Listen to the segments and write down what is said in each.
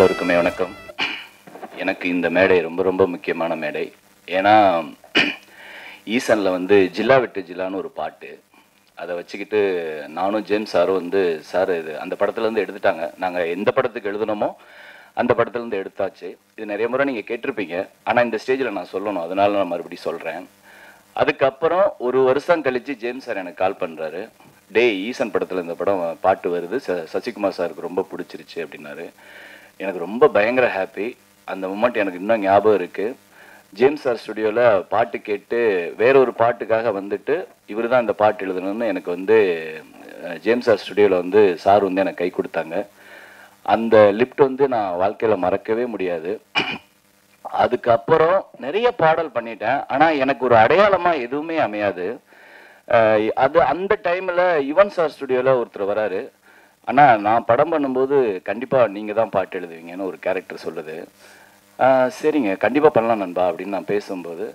எல்லோருக்குமே வணக்கம். எனக்கு இந்த மேடை ரொம்ப ரொம்ப முக்கியமான மேடை. ஏன்னா ஈசனில் வந்து ஜில்லா விட்டு ஜில்லான்னு ஒரு பாட்டு, அதை வச்சுக்கிட்டு நானும் ஜேம்ஸ் சாரும் வந்து சார் இது அந்த படத்துலேருந்து எடுத்துட்டாங்க. நாங்கள் எந்த படத்துக்கு எழுதுனோமோ அந்த படத்துலேருந்து எடுத்தாச்சு. இது நிறைய முறை நீங்கள் கேட்டிருப்பீங்க, ஆனால் இந்த ஸ்டேஜில் நான் சொல்லணும், அதனால நான் மறுபடியும் சொல்கிறேன். அதுக்கப்புறம் ஒரு வருஷம் கழித்து ஜேம்ஸ் சார் எனக்கு கால் பண்ணுறாரு. டேய், ஈசன் படத்தில் இந்த படம் பாட்டு வருது, சசிகுமார் சாருக்கு ரொம்ப பிடிச்சிருச்சு அப்படின்னாரு. எனக்கு ரொம்ப பயங்கர ஹாப்பி. அந்த மூமெண்ட் எனக்கு இன்னும் ஞாபகம் இருக்குது. ஜேம்ஸ் சார் ஸ்டுடியோவில் பாட்டு கேட்டு வேற ஒரு பாட்டுக்காக வந்துட்டு இவர் தான் இந்த பாட்டு எழுதணும்னு எனக்கு வந்து ஜேம்ஸ் சார் ஸ்டுடியோவில் வந்து சார் வந்து எனக்கு கை கொடுத்தாங்க. அந்த லிஃப்ட் வந்து நான் வாழ்க்கையில் மறக்கவே முடியாது. அதுக்கப்புறம் நிறைய பாடல் பண்ணிட்டேன், ஆனால் எனக்கு ஒரு அடையாளமாக எதுவுமே அமையாது. அது அந்த டைமில் யுவன் சார் ஸ்டுடியோவில் ஒருத்தர் வராரு. ஆனால் நான் படம் பண்ணும்போது கண்டிப்பாக நீங்கள் தான் பாட்டு எழுதுவீங்கன்னு ஒரு கேரக்டர் சொல்லுது. சரிங்க, கண்டிப்பாக பண்ணலாம் நண்பா அப்படின்னு நான் பேசும்போது,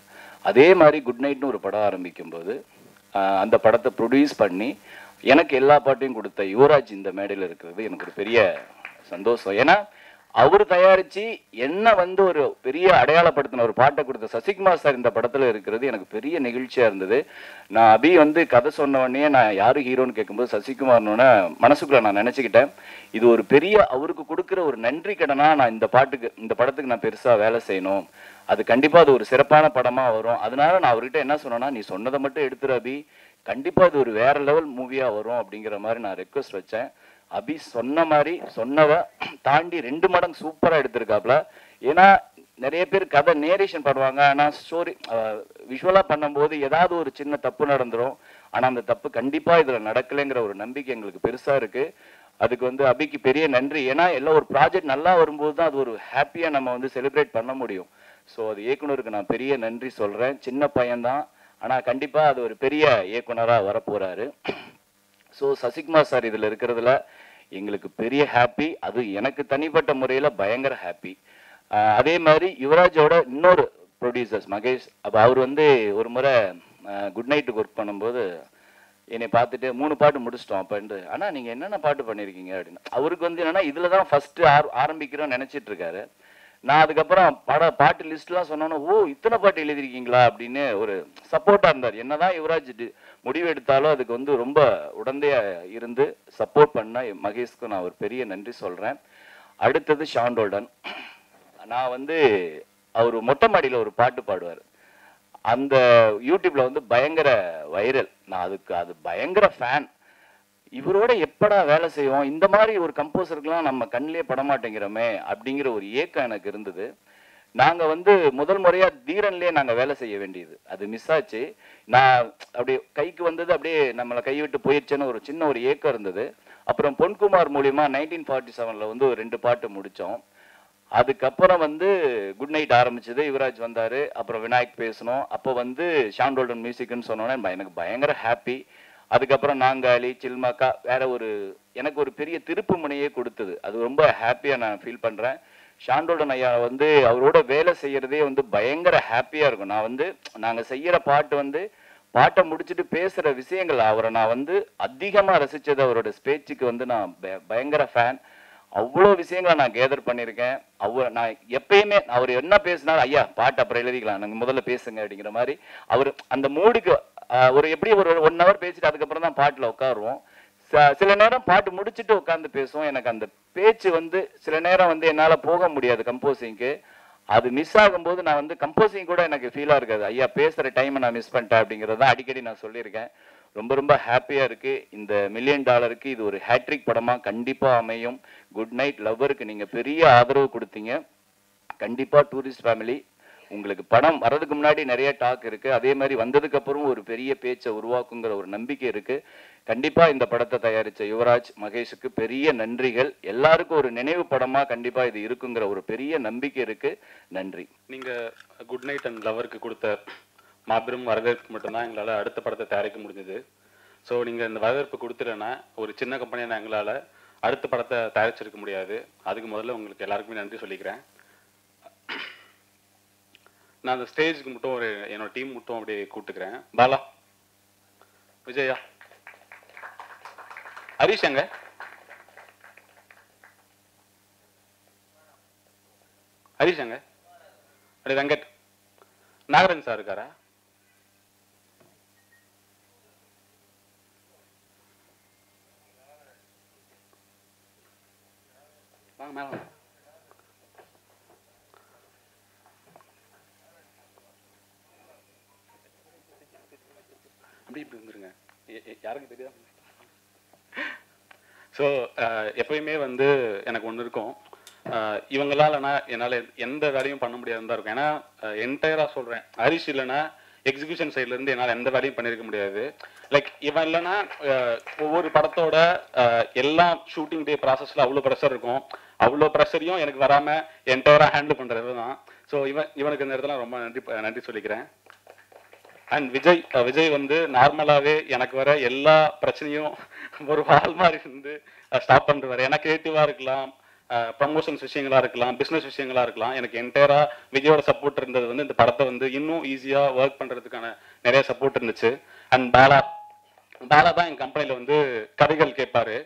அதே மாதிரி குட் நைட்னு ஒரு படம் ஆரம்பிக்கும்போது அந்த படத்தை ப்ரொடியூஸ் பண்ணி எனக்கு எல்லா பாட்டையும் கொடுத்த யுவராஜ் இந்த மேடையில் இருக்கிறது எனக்கு ஒரு பெரிய சந்தோஷம். ஏன்னா அவர் தயாரித்து என்ன வந்து ஒரு பெரிய அடையாளப்படுத்தின ஒரு பாட்டை கொடுத்த சசிகுமார் சார் இந்த படத்தில் இருக்கிறது எனக்கு பெரிய நிகழ்ச்சியாக இருந்தது. நான் அபி வந்து கதை சொன்ன உடனே நான் யார் ஹீரோன்னு கேட்கும்போது சசிகுமார்னோட மனசுக்குள்ள நான் நினச்சிக்கிட்டேன், இது ஒரு பெரிய அவருக்கு கொடுக்குற ஒரு நன்றி கடனாக நான் இந்த படத்துக்கு நான் பெருசாக வேலை செய்யணும், அது கண்டிப்பாக அது ஒரு சிறப்பான படமாக வரும். அதனால நான் அவர்கிட்ட என்ன சொன்னேன்னா, நீ சொன்னதை மட்டும் எடுத்துரு அபி, கண்டிப்பாக அது ஒரு வேற லெவல் மூவியாக வரும் அப்படிங்கிற மாதிரி நான் ரெக்வஸ்ட் வச்சேன். அபி சொன்ன மாதிரி சொன்னதை தாண்டி 2 மடங்கு சூப்பராக எடுத்திருக்காப்ல. ஏன்னா நிறைய பேர் கதை நேரேஷன் பண்ணுவாங்க, ஆனால் ஸ்டோரி விஷுவலாக பண்ணும்போது ஏதாவது ஒரு சின்ன தப்பு நடந்துடும். ஆனால் அந்த தப்பு கண்டிப்பாக இதில் நடக்கலைங்கிற ஒரு நம்பிக்கை எங்களுக்கு பெருசாக இருக்குது. அதுக்கு வந்து அபிக்கு பெரிய நன்றி. ஏன்னா எல்லாம் ஒரு ப்ராஜெக்ட் நல்லா வரும்போது தான் அது ஒரு ஹாப்பியாக நம்ம வந்து செலிப்ரேட் பண்ண முடியும். ஸோ அது இயக்குனருக்கு நான் பெரிய நன்றி சொல்கிறேன். சின்ன பையன்தான், ஆனால் கண்டிப்பாக அது ஒரு பெரிய இயக்குனராக வரப்போகிறாரு. ஸோ சசிகுமார் சார் இதில் இருக்கிறதுல எங்களுக்கு பெரிய ஹாப்பி. அது எனக்கு தனிப்பட்ட முறையில் பயங்கர ஹாப்பி. அதே மாதிரி யுவராஜோட இன்னொரு ப்ரொடியூசர்ஸ் மகேஷ், அப்போ அவர் வந்து ஒரு முறை குட் நைட்டுக்கு ஒர்க் பண்ணும்போது என்னை பார்த்துட்டு 3 பாட்டு முடிச்சிட்டோம் அப்போன்ட்டு, ஆனால் நீங்கள் என்னென்ன பாட்டு பண்ணியிருக்கீங்க அப்படின்னு. அவருக்கு வந்து என்னென்னா இதில் தான் ஃபஸ்ட்டு ஆரம்பிக்கிறோன்னு நினச்சிட்டு இருக்காரு. நான் அதுக்கப்புறம் பாட்டு லிஸ்ட்லாம் சொன்னோன்னா, ஓ இத்தனை பாட்டு எழுதிருக்கீங்களா அப்படின்னு ஒரு சப்போர்ட்டாக இருந்தார். என்னதான் யுவராஜ் முடிவு எடுத்தாலும் அதுக்கு வந்து ரொம்ப உடந்தையாக இருந்து சப்போர்ட் பண்ண மகேஷ்க்கு நான் ஒரு பெரிய நன்றி சொல்கிறேன். அடுத்தது ஷாண்டோல்டன். நான் வந்து அவர் மொட்டை மாடியில் ஒரு பாட்டு பாடுவார், அந்த யூடியூப்பில் வந்து பயங்கர வைரல். நான் அது பயங்கர ஃபேன். இவரோட எப்படா வேலை செய்வோம், இந்த மாதிரி ஒரு கம்போசருக்கெல்லாம் நம்ம கண்ணிலே படமாட்டேங்கிறோமே அப்படிங்கிற ஒரு ஏக்கம் எனக்கு இருந்தது. நாங்கள் வந்து முதல் முறையாக தீரன்லேயே நாங்கள் வேலை செய்ய வேண்டியது, அது மிஸ் ஆச்சு. நான் அப்படியே கைக்கு வந்தது அப்படியே நம்மளை கைவிட்டு போயிடுச்சுன்னு ஒரு சின்ன ஒரு ஏக்கம் இருந்தது. அப்புறம் பொன்குமார் மூலியமாக 1947 வந்து ஒரு 2 பாட்டு முடித்தோம். அதுக்கப்புறம் வந்து குட் நைட் ஆரம்பிச்சது, யுவராஜ் வந்தார், அப்புறம் விநாயக் பேசணும். அப்போ வந்து ஷாண்டோல்டன் மியூசிக்னு சொன்னோன்னே எனக்கு பயங்கர ஹாப்பி. அதுக்கப்புறம் நாங்காலி, சில்மாக்கா வேற எனக்கு ஒரு பெரிய திருப்பு முனையே கொடுத்தது. அது ரொம்ப ஹாப்பியாக நான் ஃபீல் பண்ணுறேன். ஷாண்டோல்டன் ஐயா வந்து அவரோட வேலை செய்கிறதே வந்து பயங்கர ஹாப்பியாக இருக்கும். நான் வந்து நாங்கள் செய்கிற பாட்டு வந்து பாட்டை முடிச்சுட்டு பேசுகிற விஷயங்கள் அவரை நான் வந்து அதிகமாக ரசித்தது. அவரோட ஸ்பீச்சுக்கு வந்து நான் பயங்கர ஃபேன். அவ்வளோ விஷயங்களை நான் கேதர் பண்ணியிருக்கேன். நான் எப்பயுமே அவர் என்ன பேசினாலும், ஐயா பாட்டு அப்புறம் எழுதிக்கலாம், நாங்கள் முதல்ல பேசுங்க அப்படிங்கிற மாதிரி அவர் அந்த மூடுக்கு ஒரு எப்படி ஒரு 1 hour பேசிட்டு அதுக்கப்புறம் தான் பாட்டில் உட்காருவோம். சில நேரம் பாட்டு முடிச்சுட்டு உட்காந்து பேசுவோம். எனக்கு அந்த பேச்சு வந்து சில நேரம் வந்து என்னால் போக முடியாது கம்போசிங்க்கு. அது மிஸ் ஆகும்போது நான் வந்து கம்போசிங் கூட எனக்கு ஃபீலாக இருக்காது, ஐயா பேசுகிற டைமை நான் மிஸ் பண்ணிட்டேன் அப்படிங்கிறது தான் அடிக்கடி நான் சொல்லியிருக்கேன். ரொம்ப ரொம்ப ஹாப்பியாக இருக்குது. இந்த $1 million இது ஒரு ஹேட்ரிக் படமாக கண்டிப்பாக அமையும். குட் நைட் லவ்வருக்கு நீங்கள் பெரிய ஆதரவு கொடுத்தீங்க. கண்டிப்பாக டூரிஸ்ட் ஃபேமிலி உங்களுக்கு படம் வர்றதுக்கு முன்னாடி நிறைய டாக் இருக்குது, அதே மாதிரி வந்ததுக்கப்புறம் ஒரு பெரிய பேச்சை உருவாக்குங்கிற ஒரு நம்பிக்கை இருக்குது. கண்டிப்பாக இந்த படத்தை தயாரித்த யுவராஜ், மகேஷுக்கு பெரிய நன்றிகள். எல்லாருக்கும் ஒரு நினைவு படமாக கண்டிப்பாக இது இருக்குங்கிற ஒரு பெரிய நம்பிக்கை இருக்குது. நன்றி. நீங்கள் குட் நைட் அண்ட் லவருக்கு கொடுத்த மாபெரும் வரவேற்பு மட்டும்தான் எங்களால் அடுத்த படத்தை தயாரிக்க முடிஞ்சது. ஸோ நீங்கள் இந்த வரவேற்பு கொடுத்துலன்னா ஒரு சின்ன கம்பெனியான எங்களால் அடுத்த படத்தை தயாரிச்சிருக்க முடியாது. அதுக்கு முதல்ல உங்களுக்கு எல்லாருக்குமே நன்றி சொல்லிக்கிறேன். நான் அந்த ஸ்டேஜுக்கு மட்டும் என்னோட டீம் மட்டும் அப்படியே கூப்பிட்டுக்கிறேன். பாலா, விஜயா, ஹரிஷ், எங்க ஹரிஷாங்க, அப்படி வெங்கட், நாகரன் சார் இருக்காரா? வாங்க மேல வாங்க. அப்படி இப்படி வந்துருங்க, யாருக்கு தெரியாது. ஸோ எப்பயுமே வந்து எனக்கு ஒன்று இருக்கும், இவங்களாலனா என்னால் எந்த வேலையும் பண்ண முடியாதுன்னு தான் இருக்கும். ஏன்னா என்டையராக சொல்கிறேன், ஹரிஷ் இல்லைன்னா எக்ஸிகியூஷன் சைட்லேருந்து என்னால் எந்த வேலையும் பண்ணியிருக்க முடியாது. லைக் இவன் இல்லைன்னா ஒவ்வொரு படத்தோட எல்லா ஷூட்டிங் டே ப்ராசஸில் அவ்வளோ ப்ரெஷர் இருக்கும். அவ்வளோ ப்ரெஷரையும் எனக்கு வராமல் என்டையராக ஹேண்டில் பண்ணுறது தான். ஸோ இவனுக்கு இந்த இடத்துல ரொம்ப நன்றி சொல்லிக்கிறேன். அண்ட் விஜய் வந்து நார்மலாகவே எனக்கு வர எல்லா பிரச்சனையும் ஒரு வால் மாதிரி இருந்து ஸ்டாப் பண்ணுறாரு. ஏன்னா கிரியேட்டிவாக இருக்கலாம், ப்ரமோஷன்ஸ் விஷயங்களா இருக்கலாம், பிஸ்னஸ் விஷயங்களா இருக்கலாம், எனக்கு என்டையரா விஜயோட சப்போர்ட் இருந்தது வந்து இந்த படத்தை வந்து இன்னும் ஈஸியாக ஒர்க் பண்ணுறதுக்கான நிறைய சப்போர்ட் இருந்துச்சு. அண்ட் பாலா தான் எங்கள் கம்பெனியில் வந்து கதைகள் கேட்பாரு.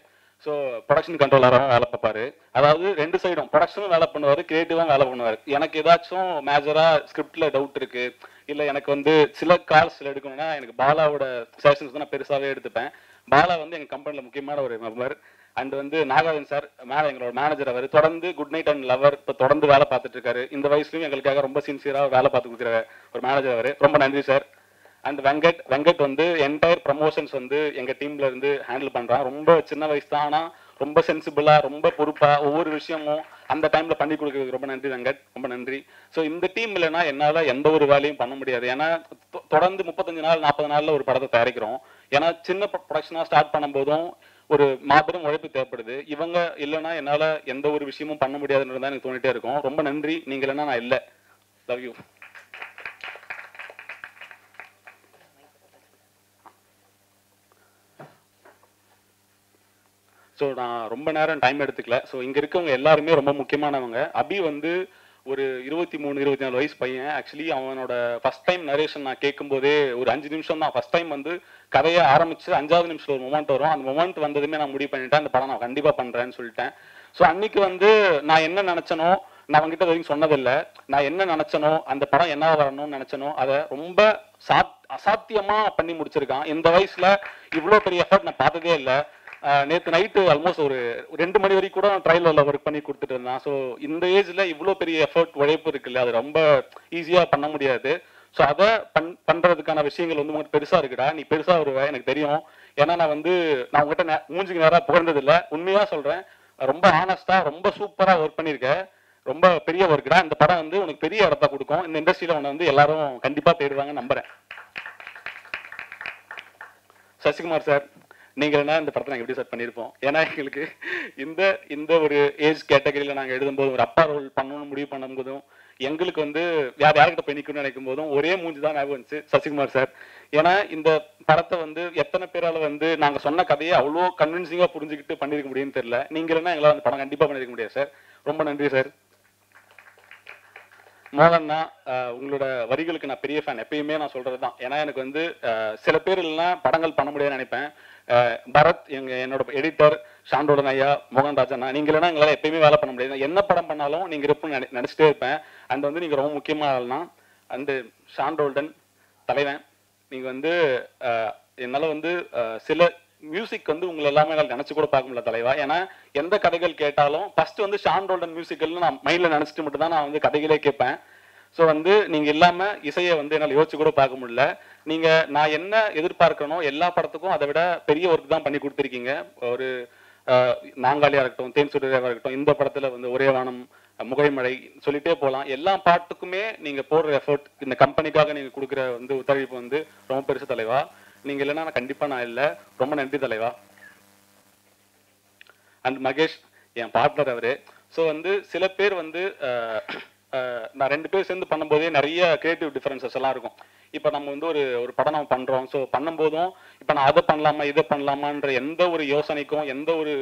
ஸோ ப்ரொடக்ஷன் கண்ட்ரோலராக வேலை பார்ப்பாரு. அதாவது ரெண்டு சைடும் ப்ரொடக்ஷனும் வேலை பண்ணுவார், கிரியேட்டிவாக வேலை பண்ணுவார். எனக்கு ஏதாச்சும் மேஜராக ஸ்கிரிப்டில் டவுட் இருக்குது, இல்லை எனக்கு வந்து சில கால்ஸில் எடுக்கணும்னா எனக்கு பாலாவோட செஷன்ஸ் தான் நான் பெருசாகவே எடுத்துப்பேன். பாலா வந்து எங்கள் கம்பெனியில் முக்கியமான ஒரு மெம்பர். அண்ட் வந்து நாகார்ஜுன் சார் எங்களோட மேனேஜர், அவர் தொடர்ந்து குட் நைட் அண்ட் லவர் இப்போ தொடர்ந்து வேலை பார்த்துட்டு இருக்காரு. இந்த வயசுலையும் எங்களுக்காக ரொம்ப சின்சியராக வேலை பார்த்து கொடுக்குற ஒரு மேனேஜர் அவர். ரொம்ப நன்றி சார். அண்ட் வெங்கட் வந்து என்டையர் ப்ரமோஷன்ஸ் வந்து எங்கள் டீம்ல இருந்து ஹேண்டில் பண்ணுறான். ரொம்ப சின்ன வயசு தான், ஆனால் ரொம்ப சென்சிபிளாக, ரொம்ப பொறுப்பாக ஒவ்வொரு விஷயமும் அந்த டைம்ல பண்ணி கொடுக்குறதுக்கு ரொம்ப நன்றி வெங்கட், ரொம்ப நன்றி. ஸோ இந்த டீம் இல்லைன்னா என்னால் எந்த ஒரு வேலையும் பண்ண முடியாது. ஏன்னா தொடர்ந்து 35 நாள் 40 நாளில் ஒரு படத்தை தயாரிக்கிறோம். ஏன்னா சின்ன ப்ரொடக்ஷனாக ஸ்டார்ட் பண்ணும்போதும் ஒரு மாபெரும் உழைப்பு தேவைப்படுது. இவங்க இல்லைன்னா என்னால் எந்த ஒரு விஷயமும் பண்ண முடியாதுன்றது தான் எனக்கு தோணிட்டே இருக்கும். ரொம்ப நன்றி, நீங்கள் இல்லைன்னா நான் இல்லை. Love you. ஸோ நான் ரொம்ப நேரம் டைம் எடுத்துக்கல. ஸோ இங்கே இருக்கவங்க எல்லாருமே ரொம்ப முக்கியமானவங்க. அபி வந்து ஒரு 23-24 வயசு பையன். ஆக்சுவலி அவனோட ஃபர்ஸ்ட் டைம் நரேஷன் நான் கேட்கும்போதே ஒரு 5 நிமிஷம் தான். ஃபர்ஸ்ட் டைம் வந்து கதையை ஆரம்பிச்சு 5வது நிமிஷத்தில் ஒரு மொமெண்ட் வரும். அந்த மொமெண்ட் வந்ததுமே நான் முடிவு பண்ணிட்டேன், அந்த படம் நான் கண்டிப்பாக பண்ணுறேன்னு சொல்லிட்டேன். ஸோ அன்னைக்கு வந்து நான் என்ன நினச்சனோ, நான் அவங்ககிட்ட வரைக்கும் சொன்னதில்லை, நான் என்ன நினச்சனோ, அந்த படம் என்ன வரணும்னு நினச்சனோ அதை ரொம்ப அசாத்தியமாக பண்ணி முடிச்சிருக்கான். இந்த வயசில் இவ்வளோ பெரிய எஃபர்ட் நான் பார்த்ததே இல்லை. நேற்று நைட்டு ஆல்மோஸ்ட் ஒரு 2 மணி வரைக்கும் கூட ட்ரைலரில் ஒர்க் பண்ணி கொடுத்துட்டு இருந்தான். ஸோ இந்த ஏஜில் இவ்வளோ பெரிய எஃபர்ட் உழைப்பு இருக்குல்ல, அது ரொம்ப ஈஸியாக பண்ண முடியாது. ஸோ அதை பண்ணுறதுக்கான விஷயங்கள் வந்து உங்களுக்கு பெருசாக இருக்குடா, நீ பெருசாக வருவ எனக்கு தெரியும். ஏன்னா நான் உங்ககிட்ட மூஞ்சிக்கு நேராக புகழ்ந்ததில்லை, உண்மையாக சொல்கிறேன். ரொம்ப ஆனஸ்டாக ரொம்ப சூப்பராக ஒர்க் பண்ணியிருக்கேன். ரொம்ப பெரிய ஒர்க்குடா. இந்த படம் வந்து உனக்கு பெரிய இடத்த கொடுக்கும். இந்த இண்டஸ்ட்ரியில் உன்னை வந்து எல்லாரும் கண்டிப்பாக தேடுவாங்க நம்புகிறேன். சசிகுமார் சார், நீங்கள் என்ன இந்த படத்தை நாங்கள் எப்படி சார் பண்ணியிருப்போம்? ஏன்னா எங்களுக்கு இந்த ஒரு ஏஜ் கேட்டகரியில் நாங்கள் எழுதும்போதும், ஒரு அப்பா ரோல் பண்ணணும்னு முடிவு பண்ணும்போதும், எங்களுக்கு வந்து யார்கிட்ட போய் நிற்கணும்னு நினைக்கும் போதும் ஒரே மூஞ்சி தான் ஞாபகம் வந்துச்சு, சசிகுமார் சார். ஏன்னா இந்த படத்தை வந்து எத்தனை பேரால் வந்து நாங்கள் சொன்ன கதையை அவ்வளோ கன்வின்சிங்காக புரிஞ்சுக்கிட்டு பண்ணியிருக்க முடியும்னு தெரியல. நீங்கள் என்ன எங்களால் அந்த படம் கண்டிப்பாக பண்ணியிருக்க முடியாது சார். ரொம்ப நன்றி சார். மோகன்னா, உங்களோட வரிகளுக்கு நான் பெரிய ஃபேன். எப்பயுமே நான் சொல்றது தான். ஏன்னா எனக்கு வந்து சில பேர் இல்லைன்னா படங்கள் பண்ண முடியாதுன்னு நினைப்பேன். பரத், என்னோட எடிட்டர், ஷாண்டோடன் ஐயா, மோகன் ராஜண்ணா, நீங்க இல்லைன்னா எங்களால் எப்பயுமே வேலை பண்ண முடியாது. என்ன படம் பண்ணாலும் நீங்க இருப்புன்னு நினைச்சிட்டே இருப்பேன். அண்ட் வந்து நீங்க ரொம்ப முக்கியமான ஆள்னா. அண்டு ஷாண்டோல்டன் தலைவன், நீங்க வந்து என்னால் வந்து சில மியூசிக் வந்து உங்களை எல்லாமே என்னால் நினைச்சு கூட பார்க்க முடியல தலைவா. ஏன்னா எந்த கதைகள் கேட்டாலும் ஃபர்ஸ்ட் வந்து ஷாண்டோல்டன் மியூசிக்கல்னு நான் மைண்டில் நினச்சிட்டு மட்டும் தான் நான் வந்து கதைகளே கேட்பேன். ஸோ வந்து நீங்கள் இல்லாமல் இசையை வந்து என்னால் யோசிச்சு கூட பார்க்க முடியல. நீங்கள் நான் என்ன எதிர்பார்க்கணும் எல்லா படத்துக்கும் அதை விட பெரிய ஒர்க் தான் பண்ணி கொடுத்துருக்கீங்க. ஒரு நாங்காலியாக இருக்கட்டும், தேன் சுடராக இருக்கட்டும், இந்த படத்தில் வந்து ஒரே வானம், முகைமழை சொல்லிட்டே போகலாம். எல்லா பாட்டுக்குமே நீங்கள் போடுற எஃபர்ட், இந்த கம்பெனிக்காக நீங்கள் கொடுக்குற வந்து ஒத்துழைப்பு வந்து ரொம்ப பெருசு தலைவா. நீங்கள் இல்லைன்னா நான் கண்டிப்பாக நான் இல்லை. ரொம்ப நன்றி தலைவா. அண்ட் மகேஷ், என் பார்ட்னர் அவரு. ஸோ வந்து சில பேர் வந்து நான் 2 பேர் சேர்ந்து பண்ணும்போதே நிறைய கிரியேட்டிவ் டிஃபரன்சஸ் எல்லாம் இருக்கும். இப்போ நம்ம வந்து ஒரு படம் நம்ம பண்ணுறோம். ஸோ பண்ணும்போதும் இப்போ நான் அதை பண்ணலாமா இதை பண்ணலாமான்ற எந்த ஒரு யோசனைக்கும் எந்த ஒரு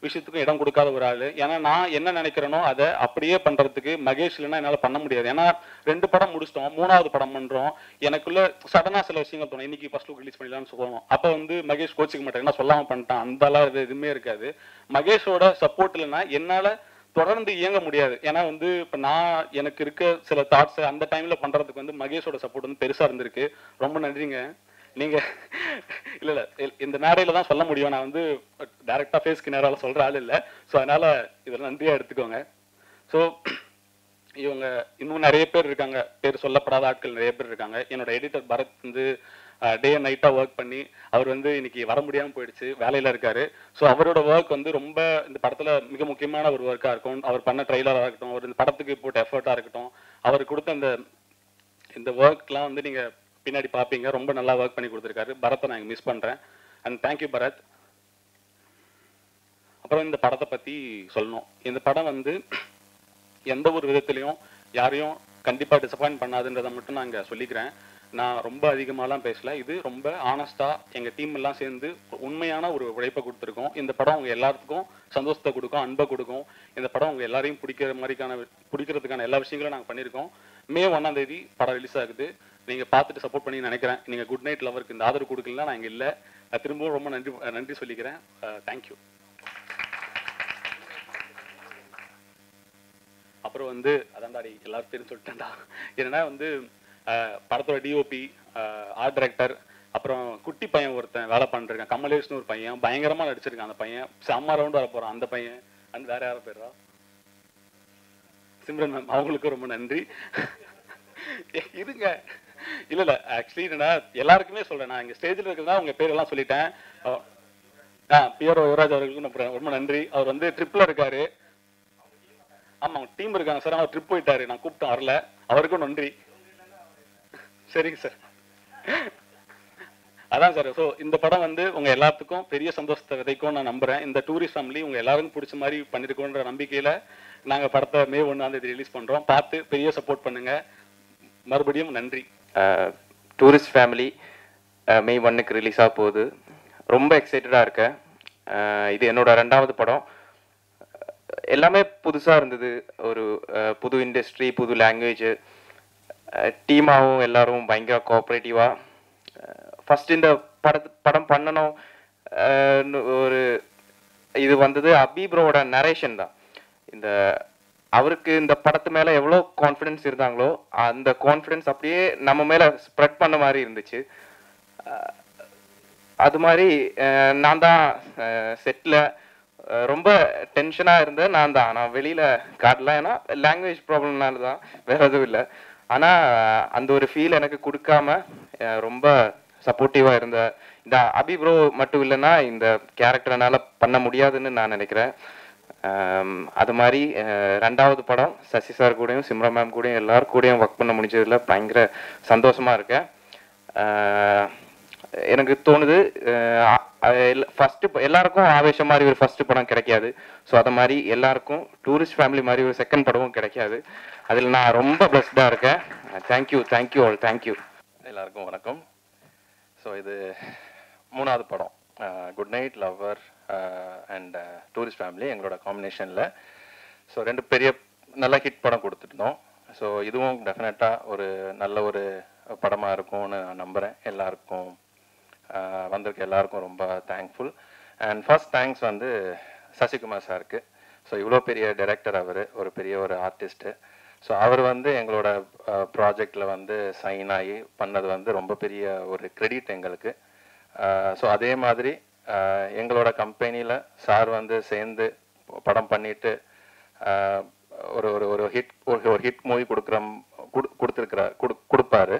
விஷயத்துக்கும் இடம் கொடுக்காத ஒரு ஆள். ஏன்னா நான் என்ன நினைக்கிறேனோ அதை அப்படியே பண்ணுறதுக்கு மகேஷ் இல்லைன்னா என்னால் பண்ண முடியாது. ஏன்னா 2 படம் முடிச்சிட்டோம், 3வது படம் பண்ணுறோம். எனக்குள்ள சடனாக சில விஷயங்கள் தோணும், இன்னைக்கு ஃபர்ஸ்ட் லுக் ரிலீஸ் பண்ணிடலாம்னு சொல்லணும். அப்போ வந்து மகேஷ் கோச்சிக்க மாட்டேன், என்ன சொல்லாமல் பண்ணிட்டான், அந்தலாம் எதுவுமே இருக்காது. மகேஷோட சப்போர்ட் இல்லைன்னா என்னால் தொடர்ந்து இயங்க முடியாது. ஏன்னா வந்து இப்போ நான் எனக்கு இருக்க சில தாட்ஸ் அந்த டைம்ல பண்றதுக்கு வந்து மகேஷோட சப்போர்ட் வந்து பெருசா இருந்திருக்கு. ரொம்ப நன்றிங்க. நீங்க இல்ல இல்ல இந்த மேடையில தான் சொல்ல முடியும். நான் வந்து டைரக்டா ஃபேஸ்க்கு நேரால சொல்ற ஆள் இல்ல. ஸோ அதனால இதில் நன்றியா எடுத்துக்கோங்க. ஸோ இவங்க இன்னும் நிறைய பேர் இருக்காங்க, பேர் சொல்லப்படாத ஆட்கள் நிறைய பேர் இருக்காங்க. என்னோட எடிட்டர் பரத் வந்து டே அண்ட் நைட்டா ஒர்க் பண்ணி அவர் வந்து இன்னைக்கு வர முடியாம போயிடுச்சு, வேலையில இருக்காரு. ஸோ அவரோட ஒர்க் வந்து ரொம்ப இந்த படத்துல மிக முக்கியமான ஒரு ஒர்க்கா இருக்கும். அவர் பண்ண ட்ரைலரா இருக்கட்டும், அவர் இந்த படத்துக்கு போட்ட எஃபர்ட்டா இருக்கட்டும், அவர் கொடுத்த இந்த ஒர்க்லாம் வந்து நீங்க பின்னாடி பார்ப்பீங்க. ரொம்ப நல்லா ஒர்க் பண்ணி கொடுத்துருக்காரு. பரத்தை நான் மிஸ் பண்றேன். And thank you Bharath. அப்புறம் இந்த படத்தை பத்தி சொல்லணும். இந்த படம் வந்து எந்த ஒரு விதத்திலையும் யாரையும் கண்டிப்பா டிசப்பாயிண்ட் பண்ணாதுன்றதை மட்டும் நான் இங்க சொல்லிக்கிறேன். நான் ரொம்ப அதிகமாலாம் பேசல. இது ரொம்ப ஆனஸ்டா எங்க டீம் எல்லாம் சேர்ந்து உண்மையான ஒரு உழைப்பை கொடுத்துருக்கோம். இந்த படம் உங்க எல்லாத்துக்கும் சந்தோஷத்தை கொடுக்கும், அன்பை கொடுக்கும். இந்த படம் உங்க எல்லாரையும் பிடிக்கிறதுக்கான எல்லா விஷயங்களும் நாங்கள் பண்ணியிருக்கோம். மே 1ஆம் தேதி படம் ரிலீஸ் ஆகுது. நீங்க பார்த்துட்டு சப்போர்ட் பண்ணி நினைக்கிறேன். நீங்க குட் நைட் லவருக்கு இந்த ஆதரவு கொடுக்கலாம் நான் இங்க இல்லை. திரும்பவும் ரொம்ப நன்றி சொல்லிக்கிறேன். தேங்க்யூ. அப்புறம் வந்து அதான்டாடி எல்லாரும் பேரும் சொல்லிட்டேன்டா. என்னன்னா வந்து படத்தோட டிஓபி, ஆர்ட் டைரக்டர், அப்புறம் குட்டி பையன் ஒருத்தன் வேலை பண்ணிருக்கான், கமலேஷ்னு ஒரு பையன் பயங்கரமா நடிச்சிருக்கான். அந்த பையன் செம்ம ரவுண்ட் வர போறான். அந்த பையன் அந்த வேற யாரும் பேரா சிம்ரன் மேம், அவங்களுக்கும் ரொம்ப நன்றி. இருங்க இல்ல ஆக்சுவலி என்னன்னா எல்லாருக்குமே சொல்றேன், நான் இங்க ஸ்டேஜ்ல இருக்கிறதா உங்க பேரெல்லாம் சொல்லிட்டேன். பிஆர்ஓ யுவராஜ் அவர்களுக்கும் ரொம்ப நன்றி. அவர் வந்து ட்ரிப்ல இருக்காரு. ஆமா டீம் இருக்காங்க சார். அவர் ட்ரிப் போயிட்டாரு, நான் கூப்பிட்டேன் வரல. அவருக்கும் நன்றி. சரிங்க சார். அதான் சார். ஸோ இந்த படம் வந்து உங்க எல்லாத்துக்கும் பெரிய சந்தோஷத்தை விதைக்கும் நான் நம்புறேன். இந்த டூரிஸ்ட் ஃபேமிலி உங்க எல்லாருக்கும் பிடிச்ச மாதிரி பண்ணிருக்கோன்ற நம்பிக்கையில நாங்க படத்தை மே 1ஆம் தேதி ரிலீஸ் பண்றோம். பார்த்து பெரிய சப்போர்ட் பண்ணுங்க. மறுபடியும் நன்றி. டூரிஸ்ட் ஃபேமிலி மே 1க்கு ரிலீஸ் ஆக போகுது. ரொம்ப எக்ஸைட்டடா இருக்கேன். இது என்னோட 2வது படம். எல்லாமே புதுசாக இருந்தது. ஒரு புது இண்டஸ்ட்ரி, புது லாங்குவேஜ், டீமாகவும் எல்லாரும் பயங்கர கோஆப்ரேட்டிவாக. ஃபர்ஸ்ட் இந்த படம் பண்ணணும் ஒரு இது வந்தது அபிப்ரோட நரேஷன் தான். அவருக்கு இந்த படத்து மேலே எவ்வளோ கான்ஃபிடென்ஸ் இருந்தாங்களோ அந்த கான்ஃபிடென்ஸ் அப்படியே நம்ம மேலே ஸ்ப்ரெட் பண்ண மாதிரி இருந்துச்சு. அது மாதிரி நான் தான் செட்டில் ரொம்ப டென்ஷனாக இருந்தேன். நான் வெளியில் காட்டலாம், ஏன்னா லாங்குவேஜ் ப்ராப்ளம்னால தான், வேற எதுவும் இல்லை. ஆனால் அந்த ஒரு ஃபீல் எனக்கு கொடுக்காம ரொம்ப சப்போர்ட்டிவாக இருந்த இந்த அபி ப்ரோ மட்டும் இல்லைன்னா இந்த கேரக்டர்னால பண்ண முடியாதுன்னு நான் நினைக்கிறேன். அது மாதிரி 2வது படம் சசி சார் கூடயும் சிம்ரன் மேம் கூடயும் எல்லாரும் கூடயும் ஒர்க் பண்ண முடிஞ்சதில் பயங்கர சந்தோஷமாக இருக்கேன். எனக்கு தோணுது ஃபர்ஸ்ட் எல்லாருக்கும் ஆவேசம் மாதிரி ஒரு ஃபர்ஸ்ட் படம் கிடைக்காது. ஸோ அது மாதிரி எல்லாருக்கும் டூரிஸ்ட் ஃபேமிலி மாதிரி ஒரு செகண்ட் படமும் கிடைக்காது. அதில் நான் ரொம்ப பிளஸ்டாக இருக்கேன். Thank you all. தேங்க்யூ. எல்லாருக்கும் வணக்கம். ஸோ இது 3வது படம், good night lover and tourist family எங்களோட காம்பினேஷனில். ஸோ 2 பெரிய நல்ல ஹிட் படம் கொடுத்துருந்தோம். ஸோ இதுவும் டெஃபினட்டாக ஒரு நல்ல ஒரு படமாக இருக்கும்னு நான் நம்புகிறேன். எல்லாருக்கும் வந்திருக்க எல்லாருக்கும் ரொம்ப தேங்க்ஃபுல். அண்ட் ஃபர்ஸ்ட் தேங்க்ஸ் வந்து சசிகுமார் சாருக்கு. ஸோ இவ்வளோ பெரிய டைரக்டர், அவர் ஒரு பெரிய ஒரு ஆர்டிஸ்ட்டு. ஸோ அவர் வந்து எங்களோட ப்ராஜெக்டில் வந்து சைன் ஆகி பண்ணது வந்து ரொம்ப பெரிய ஒரு கிரெடிட் எங்களுக்கு. ஸோ அதே மாதிரி எங்களோட கம்பெனியில் சார் வந்து சேர்ந்து படம் பண்ணிட்டு ஒரு ஒரு ஹிட் மூவி கொடுப்பாரு.